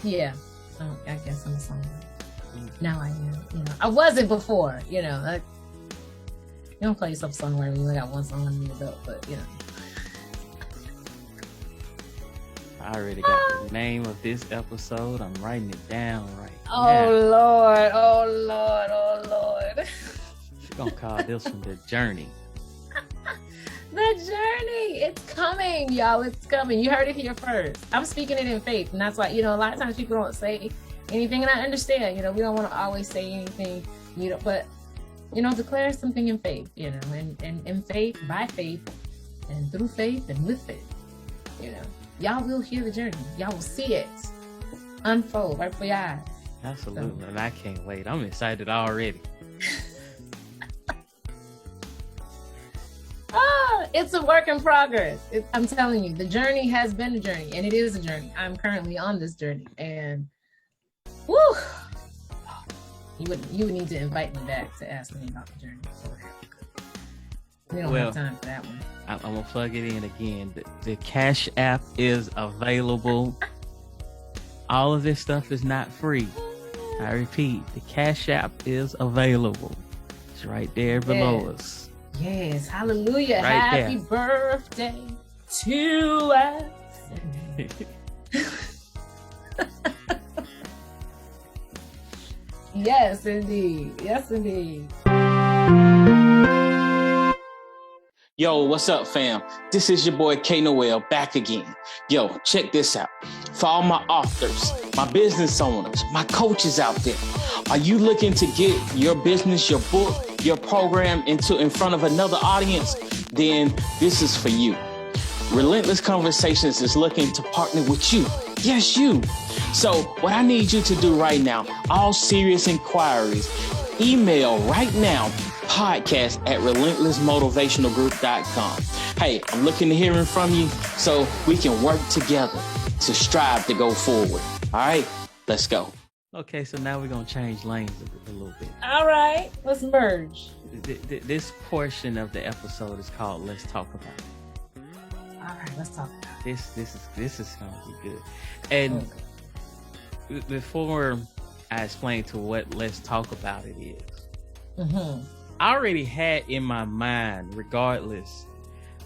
yeah, I guess I'm a songwriter. Now I am, you know. I wasn't before, you know. Like, you don't call yourself a songwriter when you only got 1 song under your belt, but you know. I already got the name of this episode. I'm writing it down right now. Oh Lord. We're gonna call this one The Journey. The journey. It's coming, y'all. It's coming. You heard it here first. I'm speaking it in faith. And that's why, you know, a lot of times people don't say anything. And I understand, you know, we don't want to always say anything, you know, but, you know, declare something in faith, you know, and in faith, by faith, and through faith, and with faith, you know. Y'all will hear the journey. Y'all will see it unfold right before your eyes. Absolutely. And I can't wait. I'm excited already. It's a work in progress. I'm telling you, the journey has been a journey, and it is a journey. I'm currently on this journey, and woo! You would need to invite me back to ask me about the journey. We don't have time for that one. I'm gonna plug it in again. The Cash App is available. All of this stuff is not free. I repeat, the Cash App is available. It's right there below us. Yes, hallelujah. Right Happy there. birthday to us. Yes, indeed. Yes, indeed. Yo, what's up, fam? This is your boy K Noel back again. Yo, check this out. For all my authors, my business owners, my coaches out there, are you looking to get your business, your book, your program in front of another audience? Then this is for you. Relentless Conversations is looking to partner with you. Yes, you. So what I need you to do right now, all serious inquiries, email right now, podcast@relentlessmotivationalgroup.com. Hey, I'm looking to hearing from you so we can work together to strive to go forward. All right, let's go. Okay, so now we're going to change lanes a little bit. All right, let's merge. This portion of the episode is called Let's Talk About It. All right, let's talk about it. This is going to be good. And before I explain to what Let's Talk About It is, I already had in my mind, regardless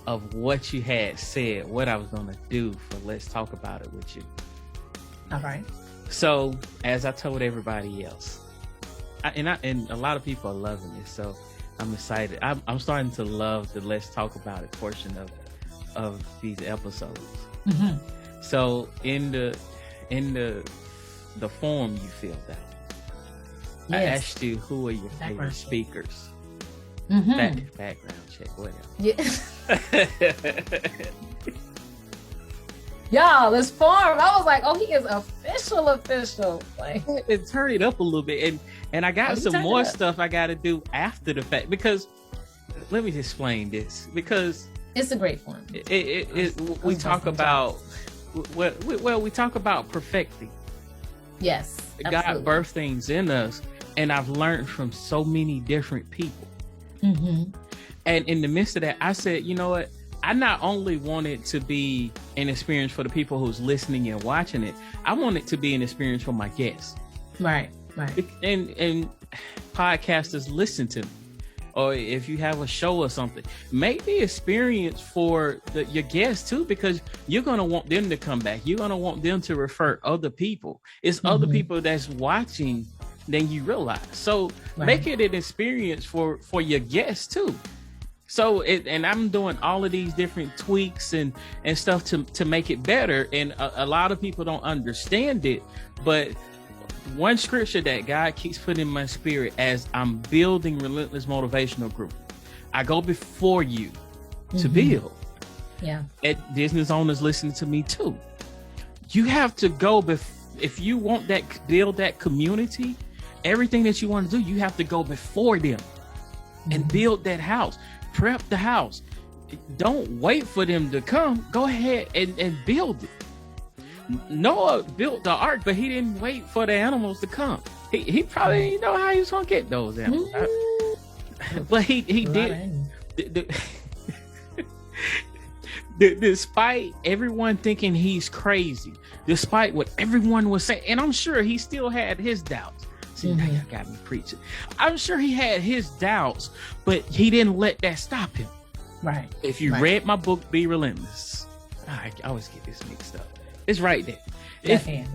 of what you had said, what I was going to do for Let's Talk About It with you. All right. So, as I told everybody else, and a lot of people are loving this, so I'm excited. I'm starting to love the Let's Talk About It portion of these episodes. So, in the form you filled out, I asked you who are your favorite speakers. Background check, whatever. Yeah. Y'all, this form, I was like, oh, he is official. Like, it turn it up a little bit, and I got some more stuff I got to do after the fact, because let me explain this, because it's a great form. We talk about we talk about perfecting. Yes, God birthed things in us, and I've learned from so many different people. And in the midst of that, I said, you know what? I not only want it to be an experience for the people who's listening and watching it, I want it to be an experience for my guests. Right. And podcasters listen to me. Or if you have a show or something, make the experience for your guests too, because you're going to want them to come back. You're going to want them to refer other people. It's other people that's watching than you realize. So make it an experience for your guests too. So and I'm doing all of these different tweaks and stuff to make it better. And a lot of people don't understand it, but one scripture that God keeps putting in my spirit as I'm building Relentless Motivational Group, I go before you to build. Yeah. And business owners listening to me too. You have to go if you want build that community, everything that you want to do, you have to go before them and build that house. Prep the house. Don't wait for them to come. Go ahead and build it. Noah built the ark, but he didn't wait for the animals to come. He probably didn't know how he was going to get those animals. But he did. Despite everyone thinking he's crazy, despite what everyone was saying, and I'm sure he still had his doubts. See, now you got me preaching. I'm sure he had his doubts, but he didn't let that stop him. Right. If you read my book, Be Relentless, I always get this mixed up. It's right there. Left hand.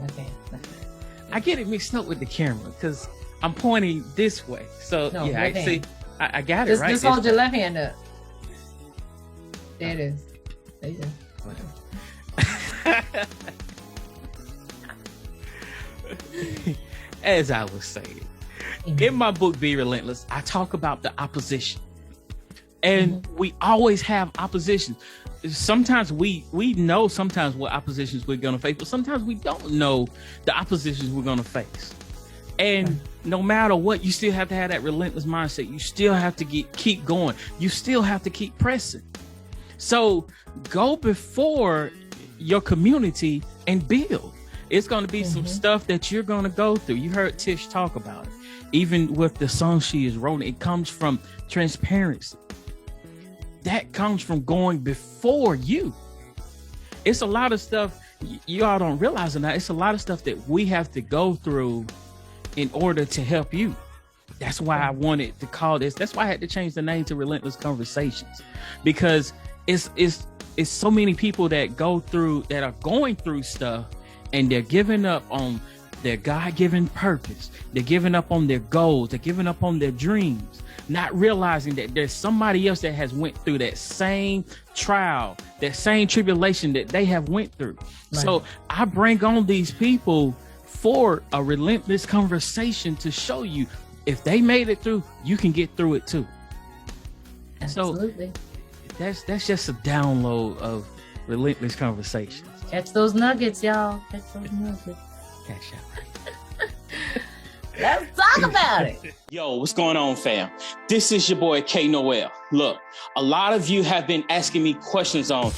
I get it mixed up with the camera because I'm pointing this way. So I see. I got it right. Just hold your left hand up. There it is. There you go. As I was saying, in my book, Be Relentless, I talk about the opposition. And we always have opposition. Sometimes we know sometimes what oppositions we're going to face, but sometimes we don't know the oppositions we're going to face. And no matter what, you still have to have that relentless mindset. You still have to keep going. You still have to keep pressing. So go before your community and build. It's going to be some stuff that you're going to go through. You heard Tish talk about it. Even with the song she is writing, it comes from transparency. That comes from going before you. It's a lot of stuff you all don't realize it now. It's a lot of stuff that we have to go through in order to help you. That's why I wanted to call this. That's why I had to change the name to Relentless Conversations, because it's so many people that are going through stuff, and they're giving up on their God-given purpose. They're giving up on their goals. They're giving up on their dreams, not realizing that there's somebody else that has went through that same trial, that same tribulation that they have went through. Right. So I bring on these people for a relentless conversation to show you if they made it through, you can get through it too. Absolutely. So that's just a download of Relentless Conversations. Catch those nuggets, y'all. Catch those nuggets. Cash out. Let's talk about it. Yo, what's going on, fam? This is your boy K Noel. Look, a lot of you have been asking me questions on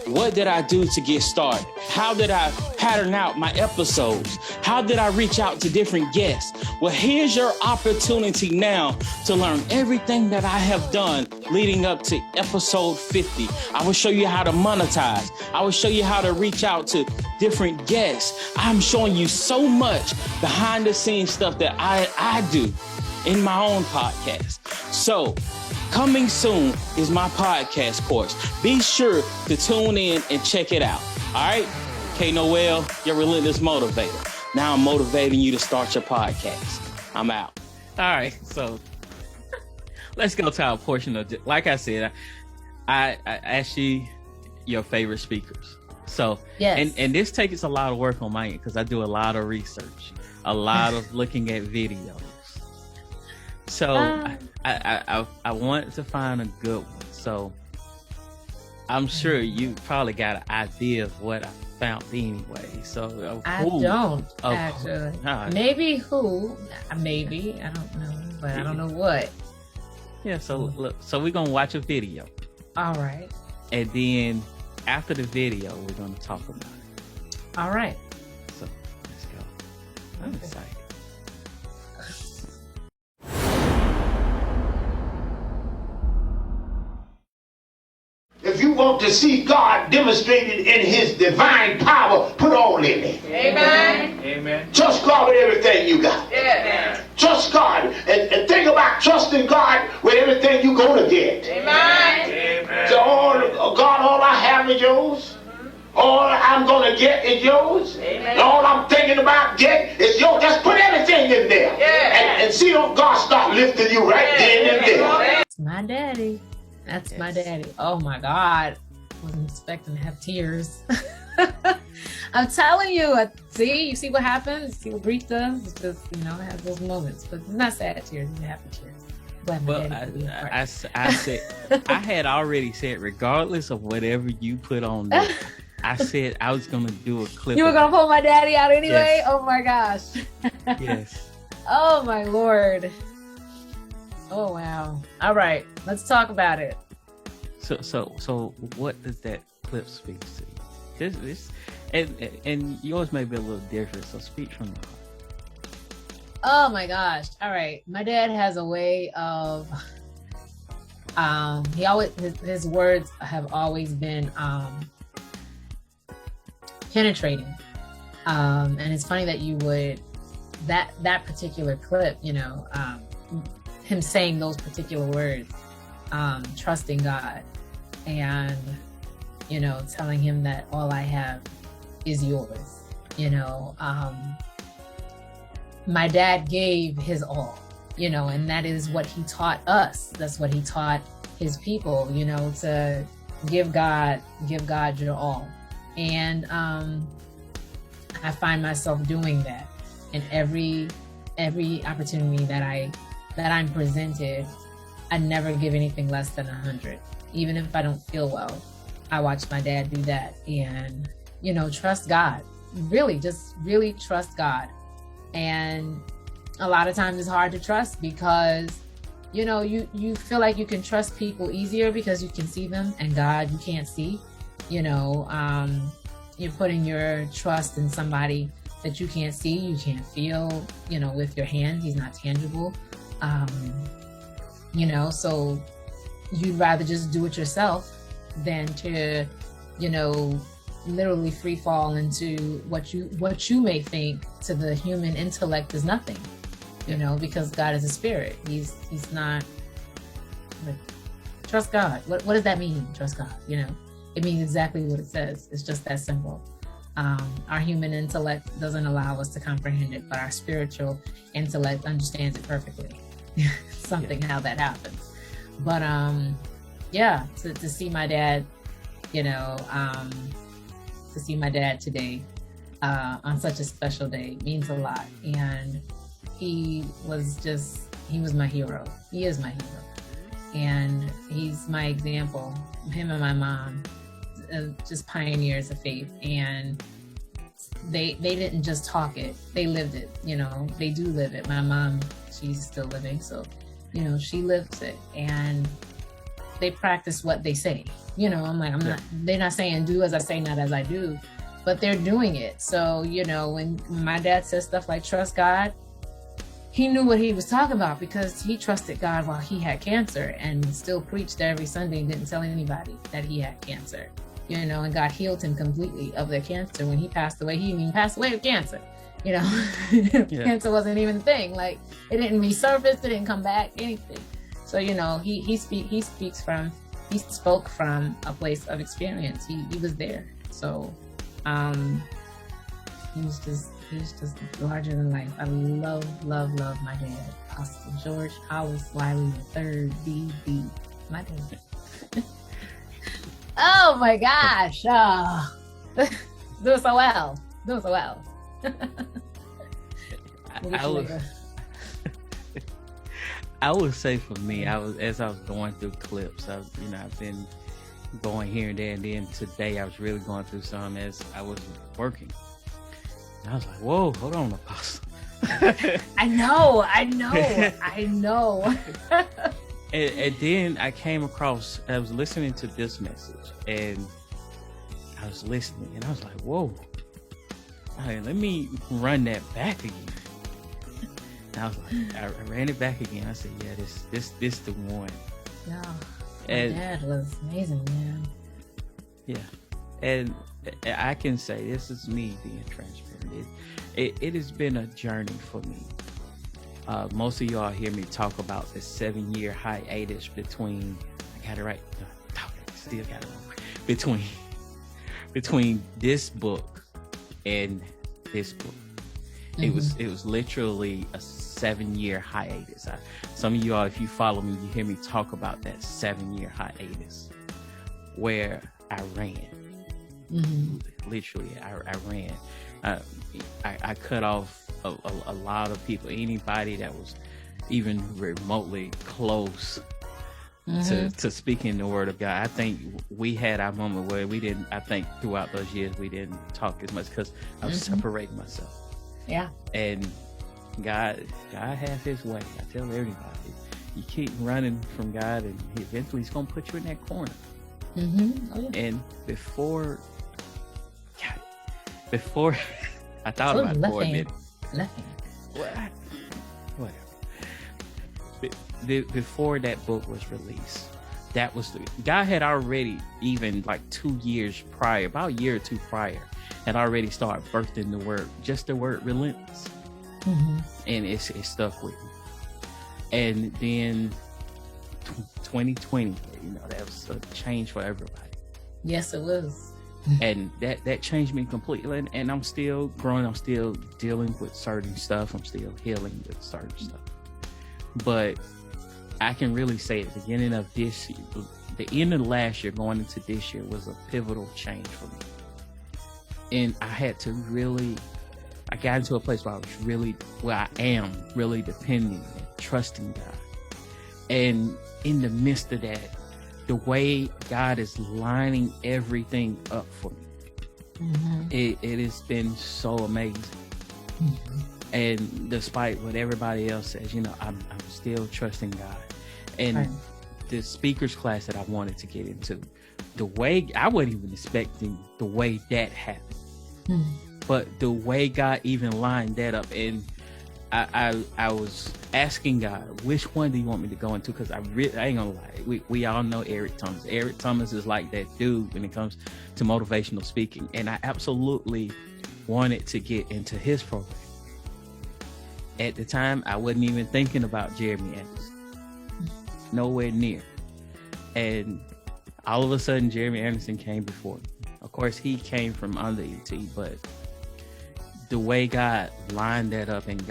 what did I do to get started? How did I pattern out my episodes? How did I reach out to different guests? Well, here's your opportunity now to learn everything that I have done leading up to episode 50. I will show you how to monetize. I will show you how to reach out to different guests. I'm showing you so much behind the scenes stuff that I do in my own podcast. So, coming soon is my podcast course. Be sure to tune in and check it out. All right? K Noel, your relentless motivator. Now I'm motivating you to start your podcast. I'm out. All right, so let's go to our portion of it. Like I said, I asked you your favorite speakers. So, Yes. and this takes a lot of work on my end because I do a lot of research, a lot of looking at videos. So I want to find a good one. So I'm sure you probably got an idea of what I found anyway. So I don't of actually. who. Maybe who? Maybe I don't know, but I don't know what. Yeah. So look. So we're gonna watch a video, All right. and then after the video, we're gonna talk about it. All right. So let's go. I'm excited. If you want to see God demonstrated in his divine power, put all in it. Amen. Amen. Trust God with everything you got. Yeah. Trust God and think about trusting God with everything you're going to get. Amen. Amen. So, God, all I have is yours. All I'm going to get is yours. Amen. And all I'm thinking about getting is yours. Just put everything in there. Yeah. And see God start lifting you right then and there. That's my daddy. That's my daddy. Oh my God. Wasn't expecting to have tears. I'm telling you, you see what happens? See what grief does? It's just, it has those moments. But it's not sad tears, it's happy tears. Glad my Well, daddy could be a part. I said I had already said regardless of whatever you put on there, I said I was gonna do a clip. You were of gonna pull my daddy out anyway? Yes. Oh my gosh. it. Yes. Oh my Lord. Oh wow. All right, let's talk about it. So what does that clip speak to you? This and yours may be a little different. So speak from the heart. Oh my gosh. All right. My dad has a way of his words have always been penetrating. And it's funny that you would that particular clip, him saying those particular words, trusting God and telling him that all I have is yours. My dad gave his all, and that is what he taught us. That's what he taught his people, to give God your all. And I find myself doing that in every opportunity that I'm presented. I never give anything less than 100. Even if I don't feel well, I watch my dad do that. And, trust God. Really, just really trust God. And a lot of times it's hard to trust because, you feel like you can trust people easier because you can see them, and God you can't see. You're putting your trust in somebody that you can't see, you can't feel, with your hands. He's not tangible. So you'd rather just do it yourself than to, literally free fall into what you may think to the human intellect is nothing, because God is a spirit. He's not like, trust God. What does that mean? Trust God, it means exactly what it says. It's just that simple. Our human intellect doesn't allow us to comprehend it, but our spiritual intellect understands it perfectly. How that happens. But to see my dad, to see my dad today on such a special day means a lot. And he was my hero. He is my hero. And he's my example. Him and my mom, just pioneers of faith. And they didn't just talk it, they lived it. They do live it. My mom, she's still living, so she lives it, and they practice what they say. I'm like, they're not saying do as I say, not as I do, but they're doing it. So when my dad says stuff like trust God, he knew what he was talking about, because he trusted God while he had cancer and still preached every Sunday and didn't tell anybody that he had cancer, and God healed him completely of the cancer. When he passed away, he didn't even pass away with cancer. Cancer wasn't even a thing. Like, it didn't resurface, it didn't come back, anything. So, he spoke from a place of experience. He was there. So, he was just larger than life. I love my dad, Apostle George Hollis Wiley III, DD. My dad. Oh my gosh! Oh. Do so well. I would say for me, as I was going through clips, I've been going here and there, and then today I was really going through some as I was working. And I was like, whoa, hold on, Apostle. I know. And then I came across, I was listening to this message, and I was listening, and I was like, whoa. All right, let me run that back again. And I was like, I ran it back again. I said, yeah, this the one. Yeah, my dad was amazing, man. Yeah, and I can say, this is me being transparent. It has been a journey for me. Most of y'all hear me talk about the 7-year hiatus between, I got it right, still got it wrong, between this book and this book. Mm-hmm. It was literally a 7-year hiatus. Some of y'all, if you follow me, you hear me talk about that 7-year hiatus where I ran. Mm-hmm. Literally, I ran. I cut off a lot of people, anybody that was even remotely close to speaking the word of God. I think we had our moment where I think throughout those years we didn't talk as much because I was separating myself. Yeah. And God has his way. I tell everybody, you keep running from God, and eventually he's going to put you in that corner. Mm-hmm. Oh, yeah. And before I thought about it for a minute. Whatever. Before that book was released, God had already, even like 2 years prior, about a year or two prior, had already started birthing the word relentless. Mm-hmm. And it stuck with me. And then 2020, that was a change for everybody. Yes, it was. And that changed me completely. And I'm still growing. I'm still dealing with certain stuff. I'm still healing with certain stuff. But I can really say at the beginning of this year, the end of last year going into this year was a pivotal change for me. And I had to I got into a place where I am really depending and trusting God. And in the midst of that, the way God is lining everything up for me, it has been so amazing. Mm-hmm. And despite what everybody else says, I'm still trusting God. And the speakers class that I wanted to get into, the way I wasn't even expecting the way that happened, but the way God even lined that up, and I was asking God, which one do you want me to go into? Because I ain't gonna lie, we all know Eric Thomas. Eric Thomas is like that dude when it comes to motivational speaking, and I absolutely wanted to get into his program. At the time, I wasn't even thinking about Jeremy Anderson, nowhere near. And all of a sudden, Jeremy Anderson came before me. Of course, he came from under ET, but the way God lined that up, and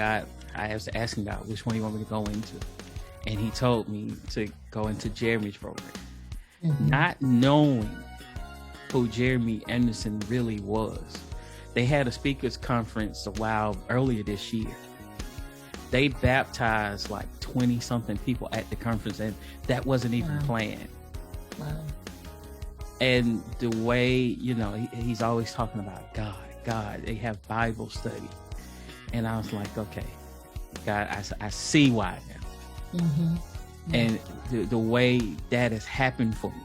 I was asking God, which one you want me to go into? And he told me to go into Jeremy's program. Mm-hmm. Not knowing who Jeremy Anderson really was. They had a speakers conference a while earlier this year. They baptized like 20 something people at the conference, and that wasn't even planned. Wow. And the way, he's always talking about God. God, they have Bible study. And I was like, okay, God, I see why now. Mm-hmm. And the way that has happened for me.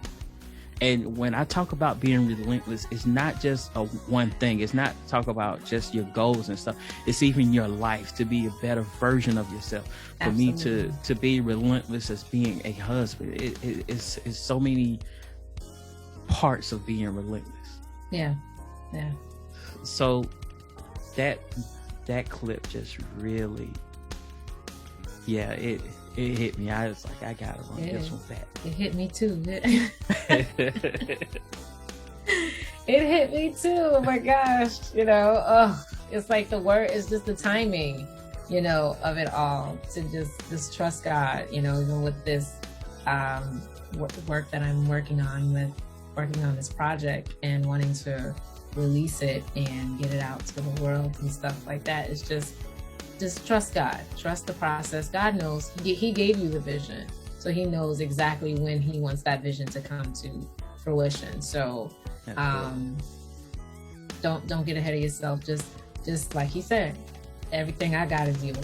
And when I talk about being relentless, it's not just a one thing. It's not talk about just your goals and stuff. It's even your life, to be a better version of yourself. For Absolutely. me to be relentless as being a husband, it's so many parts of being relentless. Yeah. So that clip just really, it hit me. I was like, I gotta run this one back. It hit me too. It hit me too. Oh my gosh. It's like the word is just the timing, of it all, to just trust God, even with this work that I'm working on this project and wanting to release it and get it out to the world and stuff like that. It's just trust God, trust the process. God knows. He gave you the vision, so he knows exactly when he wants that vision to come to fruition. So don't get ahead of yourself. Just like he said, everything I got is yours,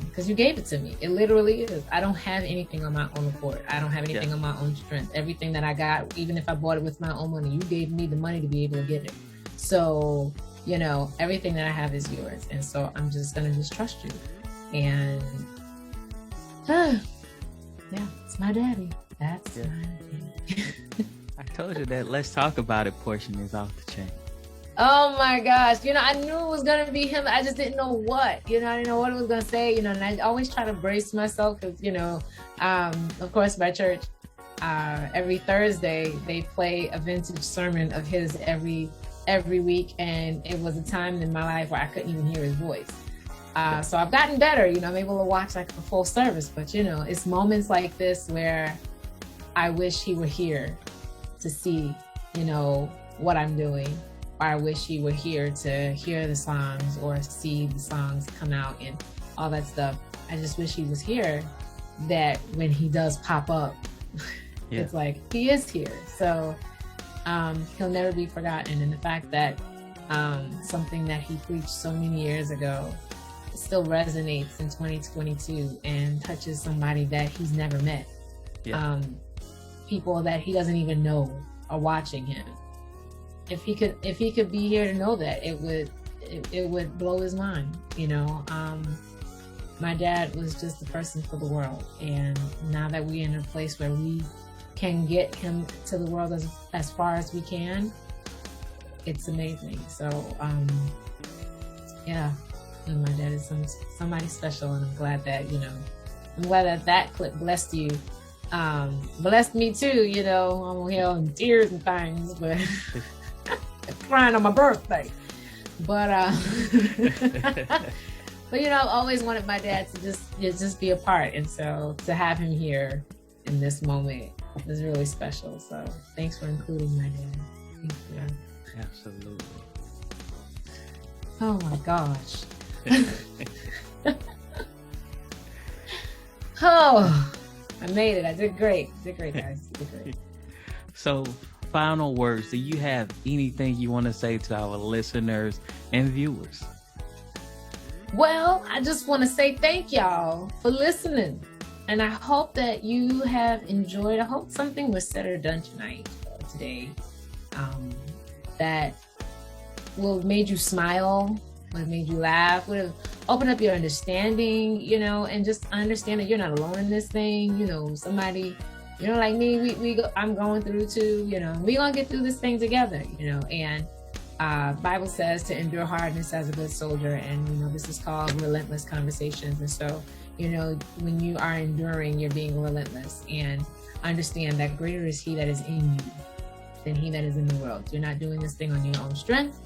because you gave it to me. It literally is. I don't have anything on my own accord. I don't have anything on my own strength. Everything that I got, even if I bought it with my own money, you gave me the money to be able to get it. So everything that I have is yours. And so I'm just going to trust you. And it's my daddy. That's my daddy. I told you that let's talk about it portion is off the chain. Oh my gosh. I knew it was going to be him. I just didn't know what, I didn't know what it was going to say, and I always try to brace myself because, of course, my church, every Thursday, they play a vintage sermon of his every week, and it was a time in my life where I couldn't even hear his voice. So I've gotten better, I'm able to watch like a full service, but it's moments like this where I wish he were here to see, what I'm doing, or I wish he were here to hear the songs or see the songs come out and all that stuff. I just wish he was here, that when he does pop up, it's like he is here. So he'll never be forgotten. And the fact that something that he preached so many years ago still resonates in 2022 and touches somebody that he's never met. People that he doesn't even know are watching him. If he could be here to know that, it would blow his mind. My dad was just a person for the world, and now that we're in a place where we can get him to the world as far as we can, it's amazing. So and my dad is somebody special, and I'm glad that that clip blessed you, blessed me too. I'm here in tears and things, but crying on my birthday, but I've always wanted my dad to just be a part, and so to have him here in this moment is really special. So thanks for including my dad. Thank you. Absolutely. Oh my gosh. Oh, I made it. I did great. Did great, guys. Did great. So, final words. Do you have anything you want to say to our listeners and viewers? Well, I just want to say thank y'all for listening. And I hope that you have enjoyed. I hope something was said or done today, that will have made you smile, would have made you laugh, would have opened up your understanding, and just understand that you're not alone in this thing. Somebody, like me, I'm going through too, we gonna get through this thing together, and Bible says to endure hardness as a good soldier, and this is called Relentless Conversations. And so, when you are enduring, you're being relentless, and understand that greater is he that is in you than he that is in the world. You're not doing this thing on your own strength,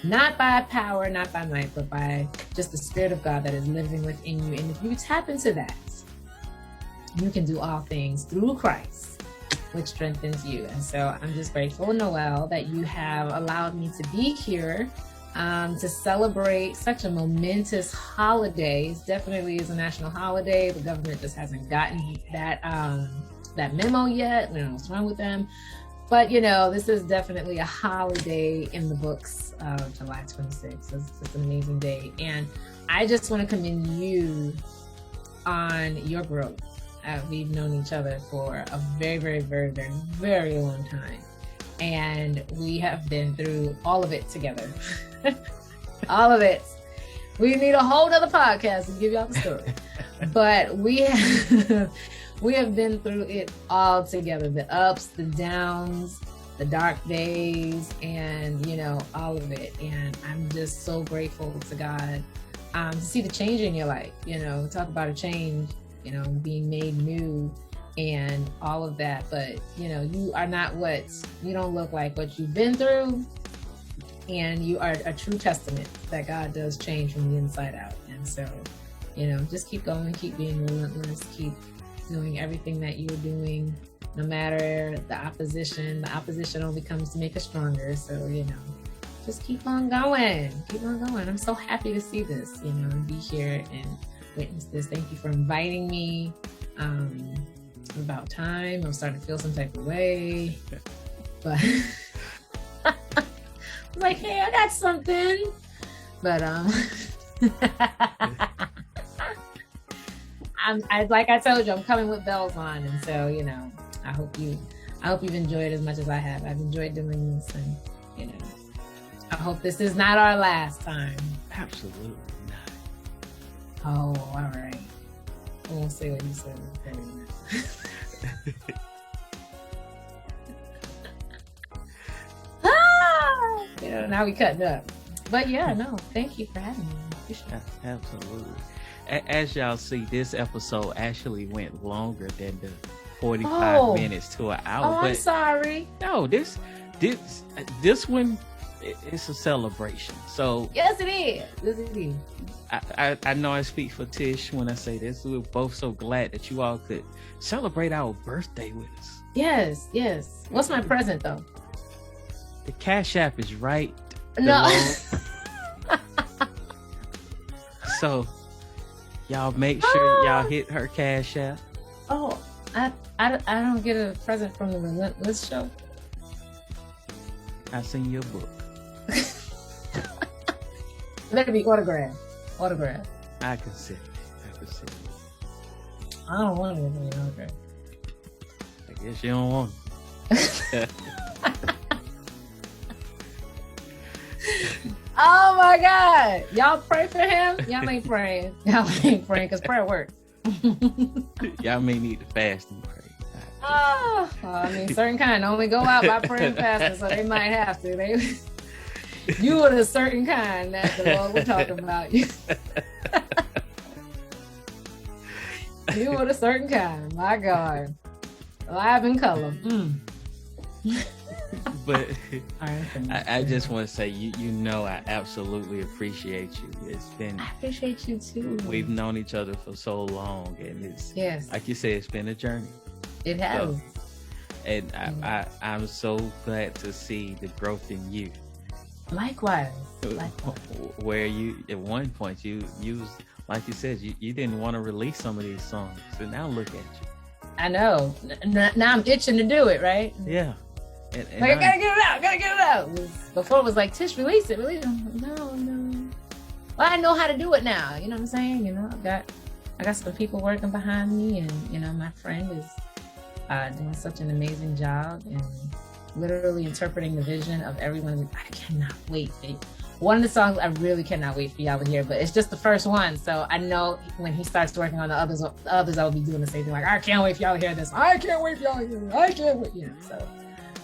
not by power, not by might, but by just the Spirit of God that is living within you. And if you tap into that, you can do all things through Christ, which strengthens you. And so I'm just grateful, Noel, that you have allowed me to be here to celebrate such a momentous holiday. It definitely is a national holiday. The government just hasn't gotten that memo yet. What's wrong with them? But this is definitely a holiday in the books of July 26th. It's an amazing day. And I just want to commend you on your growth. We've known each other for a very, very, very, very, very long time. And we have been through all of it together. All of it. We need a whole other podcast to give y'all the story. But we have been through it all together. The ups, the downs, the dark days, and all of it. And I'm just so grateful to God to see the change in your life. Talk about a change, being made new and all of that. But you are not you don't look like what you've been through. And you are a true testament that God does change from the inside out. And so, just keep going, keep being relentless, keep doing everything that you're doing, no matter the opposition. The opposition only comes to make us stronger. So, just keep on going. Keep on going. I'm so happy to see this, and be here and witness this. Thank you for inviting me. About time. I'm starting to feel some type of way. But like, hey, I got something. But like I told you, I'm coming with bells on, and so I hope you've enjoyed as much as I have. I've enjoyed doing this, and I hope this is not our last time. Absolutely not. Oh, all right. I won't say what you said. Now we cutting up. But yeah, no, thank you for having me. Appreciate it. Absolutely. As y'all see, this episode actually went longer than the 45 minutes to an hour. Oh, I'm sorry. No, this one, it's a celebration. So yes, it is. Yes, it is. I know I speak for Tish when I say this. We're both so glad that you all could celebrate our birthday with us. Yes, yes. What's my present though? The Cash App is right No. So y'all make sure y'all hit her Cash App. Oh, I don't get a present from the Relentless show. I seen your book. Let it be autographed. I can see it. I don't want it to be autographed. I guess you don't want it. Oh my God. Y'all pray for him? Y'all ain't praying. Because prayer works. Y'all may need to fast and pray. Oh, certain kind only go out by prayer and fasting, so they might have to. You are the certain kind that the Lord was talking about. You are the certain kind. My God. Live in color. But I just want to say, I absolutely appreciate you. I appreciate you too. We've known each other for so long, and it's like you said, it's been a journey. It has. So, and I'm so glad to see the growth in you. Likewise. Where you at one point you was, like you said, you didn't want to release some of these songs, so now look at you. I know. Now I'm itching to do it, right? Yeah. And I gotta get it out. Before it was like, Tish, release it. No. Well, I know how to do it now. You know what I'm saying? I got some people working behind me, and my friend is doing such an amazing job and literally interpreting the vision of everyone. I cannot wait. One of the songs I really cannot wait for y'all to hear, but it's just the first one, so I know when he starts working on the others I will be doing the same thing. Like, I can't wait for y'all to hear this. I can't wait for y'all to hear it. I can't wait. So.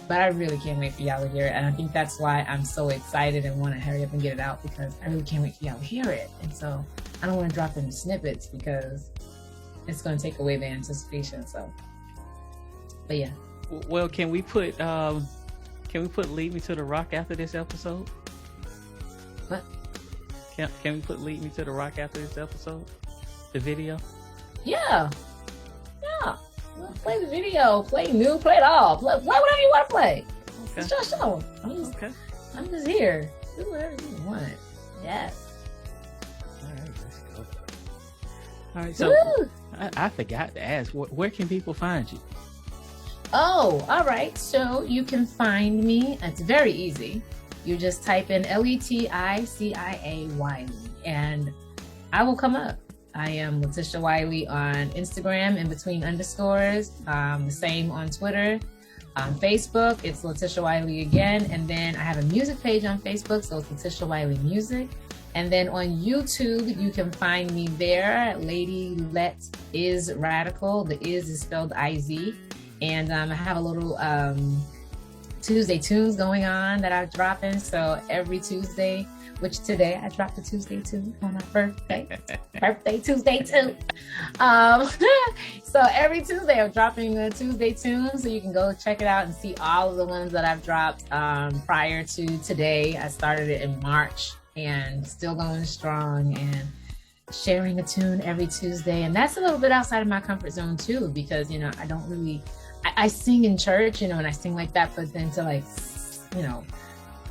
But I really can't wait for y'all to hear it. And I think that's why I'm so excited and want to hurry up and get it out, because I really can't wait for y'all to hear it. And so I don't want to drop any snippets because it's going to take away the anticipation. So, but yeah. Well, can we put Lead Me to the Rock after this episode? What? Can we put Lead Me to the Rock after this episode? The video? Yeah. Play the video, play new, play it all. Play whatever you want to play. Okay. It's your show. I'm just here. Do whatever you want. Yes. All right, let's go. All right, so I forgot to ask, where can people find you? Oh, all right. So you can find me. It's very easy. You just type in Leticia Wiley and I will come up. I am Leticia Wiley on Instagram in between underscores. The same on Twitter. On Facebook, it's Leticia Wiley again. And then I have a music page on Facebook, so it's Leticia Wiley Music. And then on YouTube, you can find me there. Lady Let Is Radical. The is spelled I-Z. And I have a little Tuesday tunes going on that I'm dropping. So every Tuesday, which today I dropped a Tuesday tune on my birthday. Birthday Tuesday tune. So every Tuesday I'm dropping a Tuesday tune. So you can go check it out and see all of the ones that I've dropped prior to today. I started it in March and still going strong and sharing a tune every Tuesday. And that's a little bit outside of my comfort zone too, because, you know, I don't really, I sing in church, you know, and I sing like that, but then to like, you know,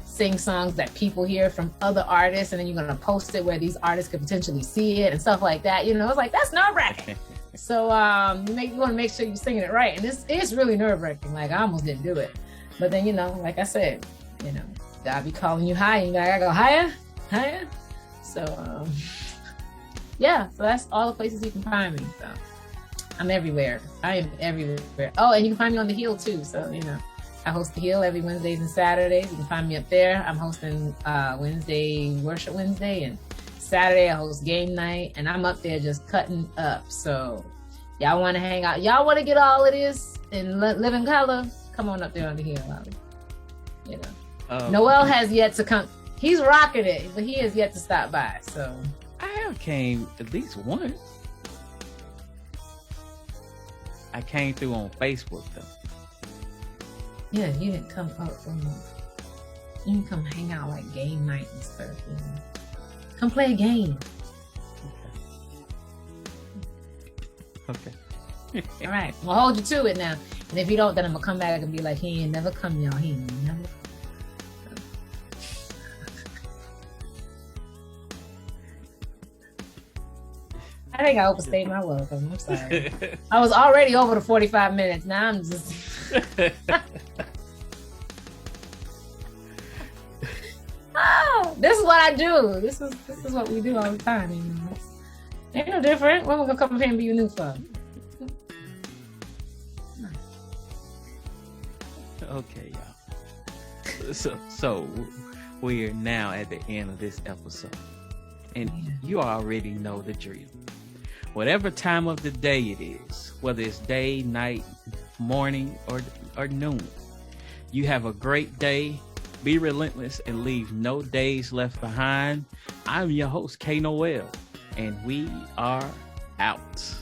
sing songs that people hear from other artists, and then you're going to post it where these artists could potentially see it and stuff like that. You know, it's like, that's nerve-wracking. So you want to make sure you're singing it right. And it's really nerve-wracking. Like, I almost didn't do it. But then, you know, like I said, you know, God be calling you high, and you gotta go higher, higher. So, yeah, so that's all the places you can find me. So I'm everywhere. I am everywhere. Oh, and you can find me on The Hill too. So, you know, I host The Hill every Wednesdays and Saturdays. You can find me up there. I'm hosting Wednesday, Worship Wednesday, and Saturday I host Game Night, and I'm up there just cutting up. So y'all want to hang out? Y'all want to get all of this and live in color? Come on up there on The Hill, Ollie. You know, Noel has yet to come. He's rocking it, but he has yet to stop by. So I have came at least once. I came through on Facebook though. yeah, you didn't come up from. You didn't come hang out like game night and stuff. You know? Come play a game. Okay. All right, we'll hold you to it now. And if you don't, then I'm gonna come back and be like, he ain't never come, y'all. He ain't never. I think I overstayed my welcome. I'm sorry. I was already over the 45 minutes. Now I'm just. Oh, this is what I do. This is what we do all the time. You know? Ain't no different. When we gonna come up here and be a new fun? Okay, y'all. So we're now at the end of this episode, and you already know the drill. Whatever time of the day it is, whether it's day, night, morning, or noon, you have a great day. Be relentless and leave no days left behind. I'm your host, K Noel, and we are out.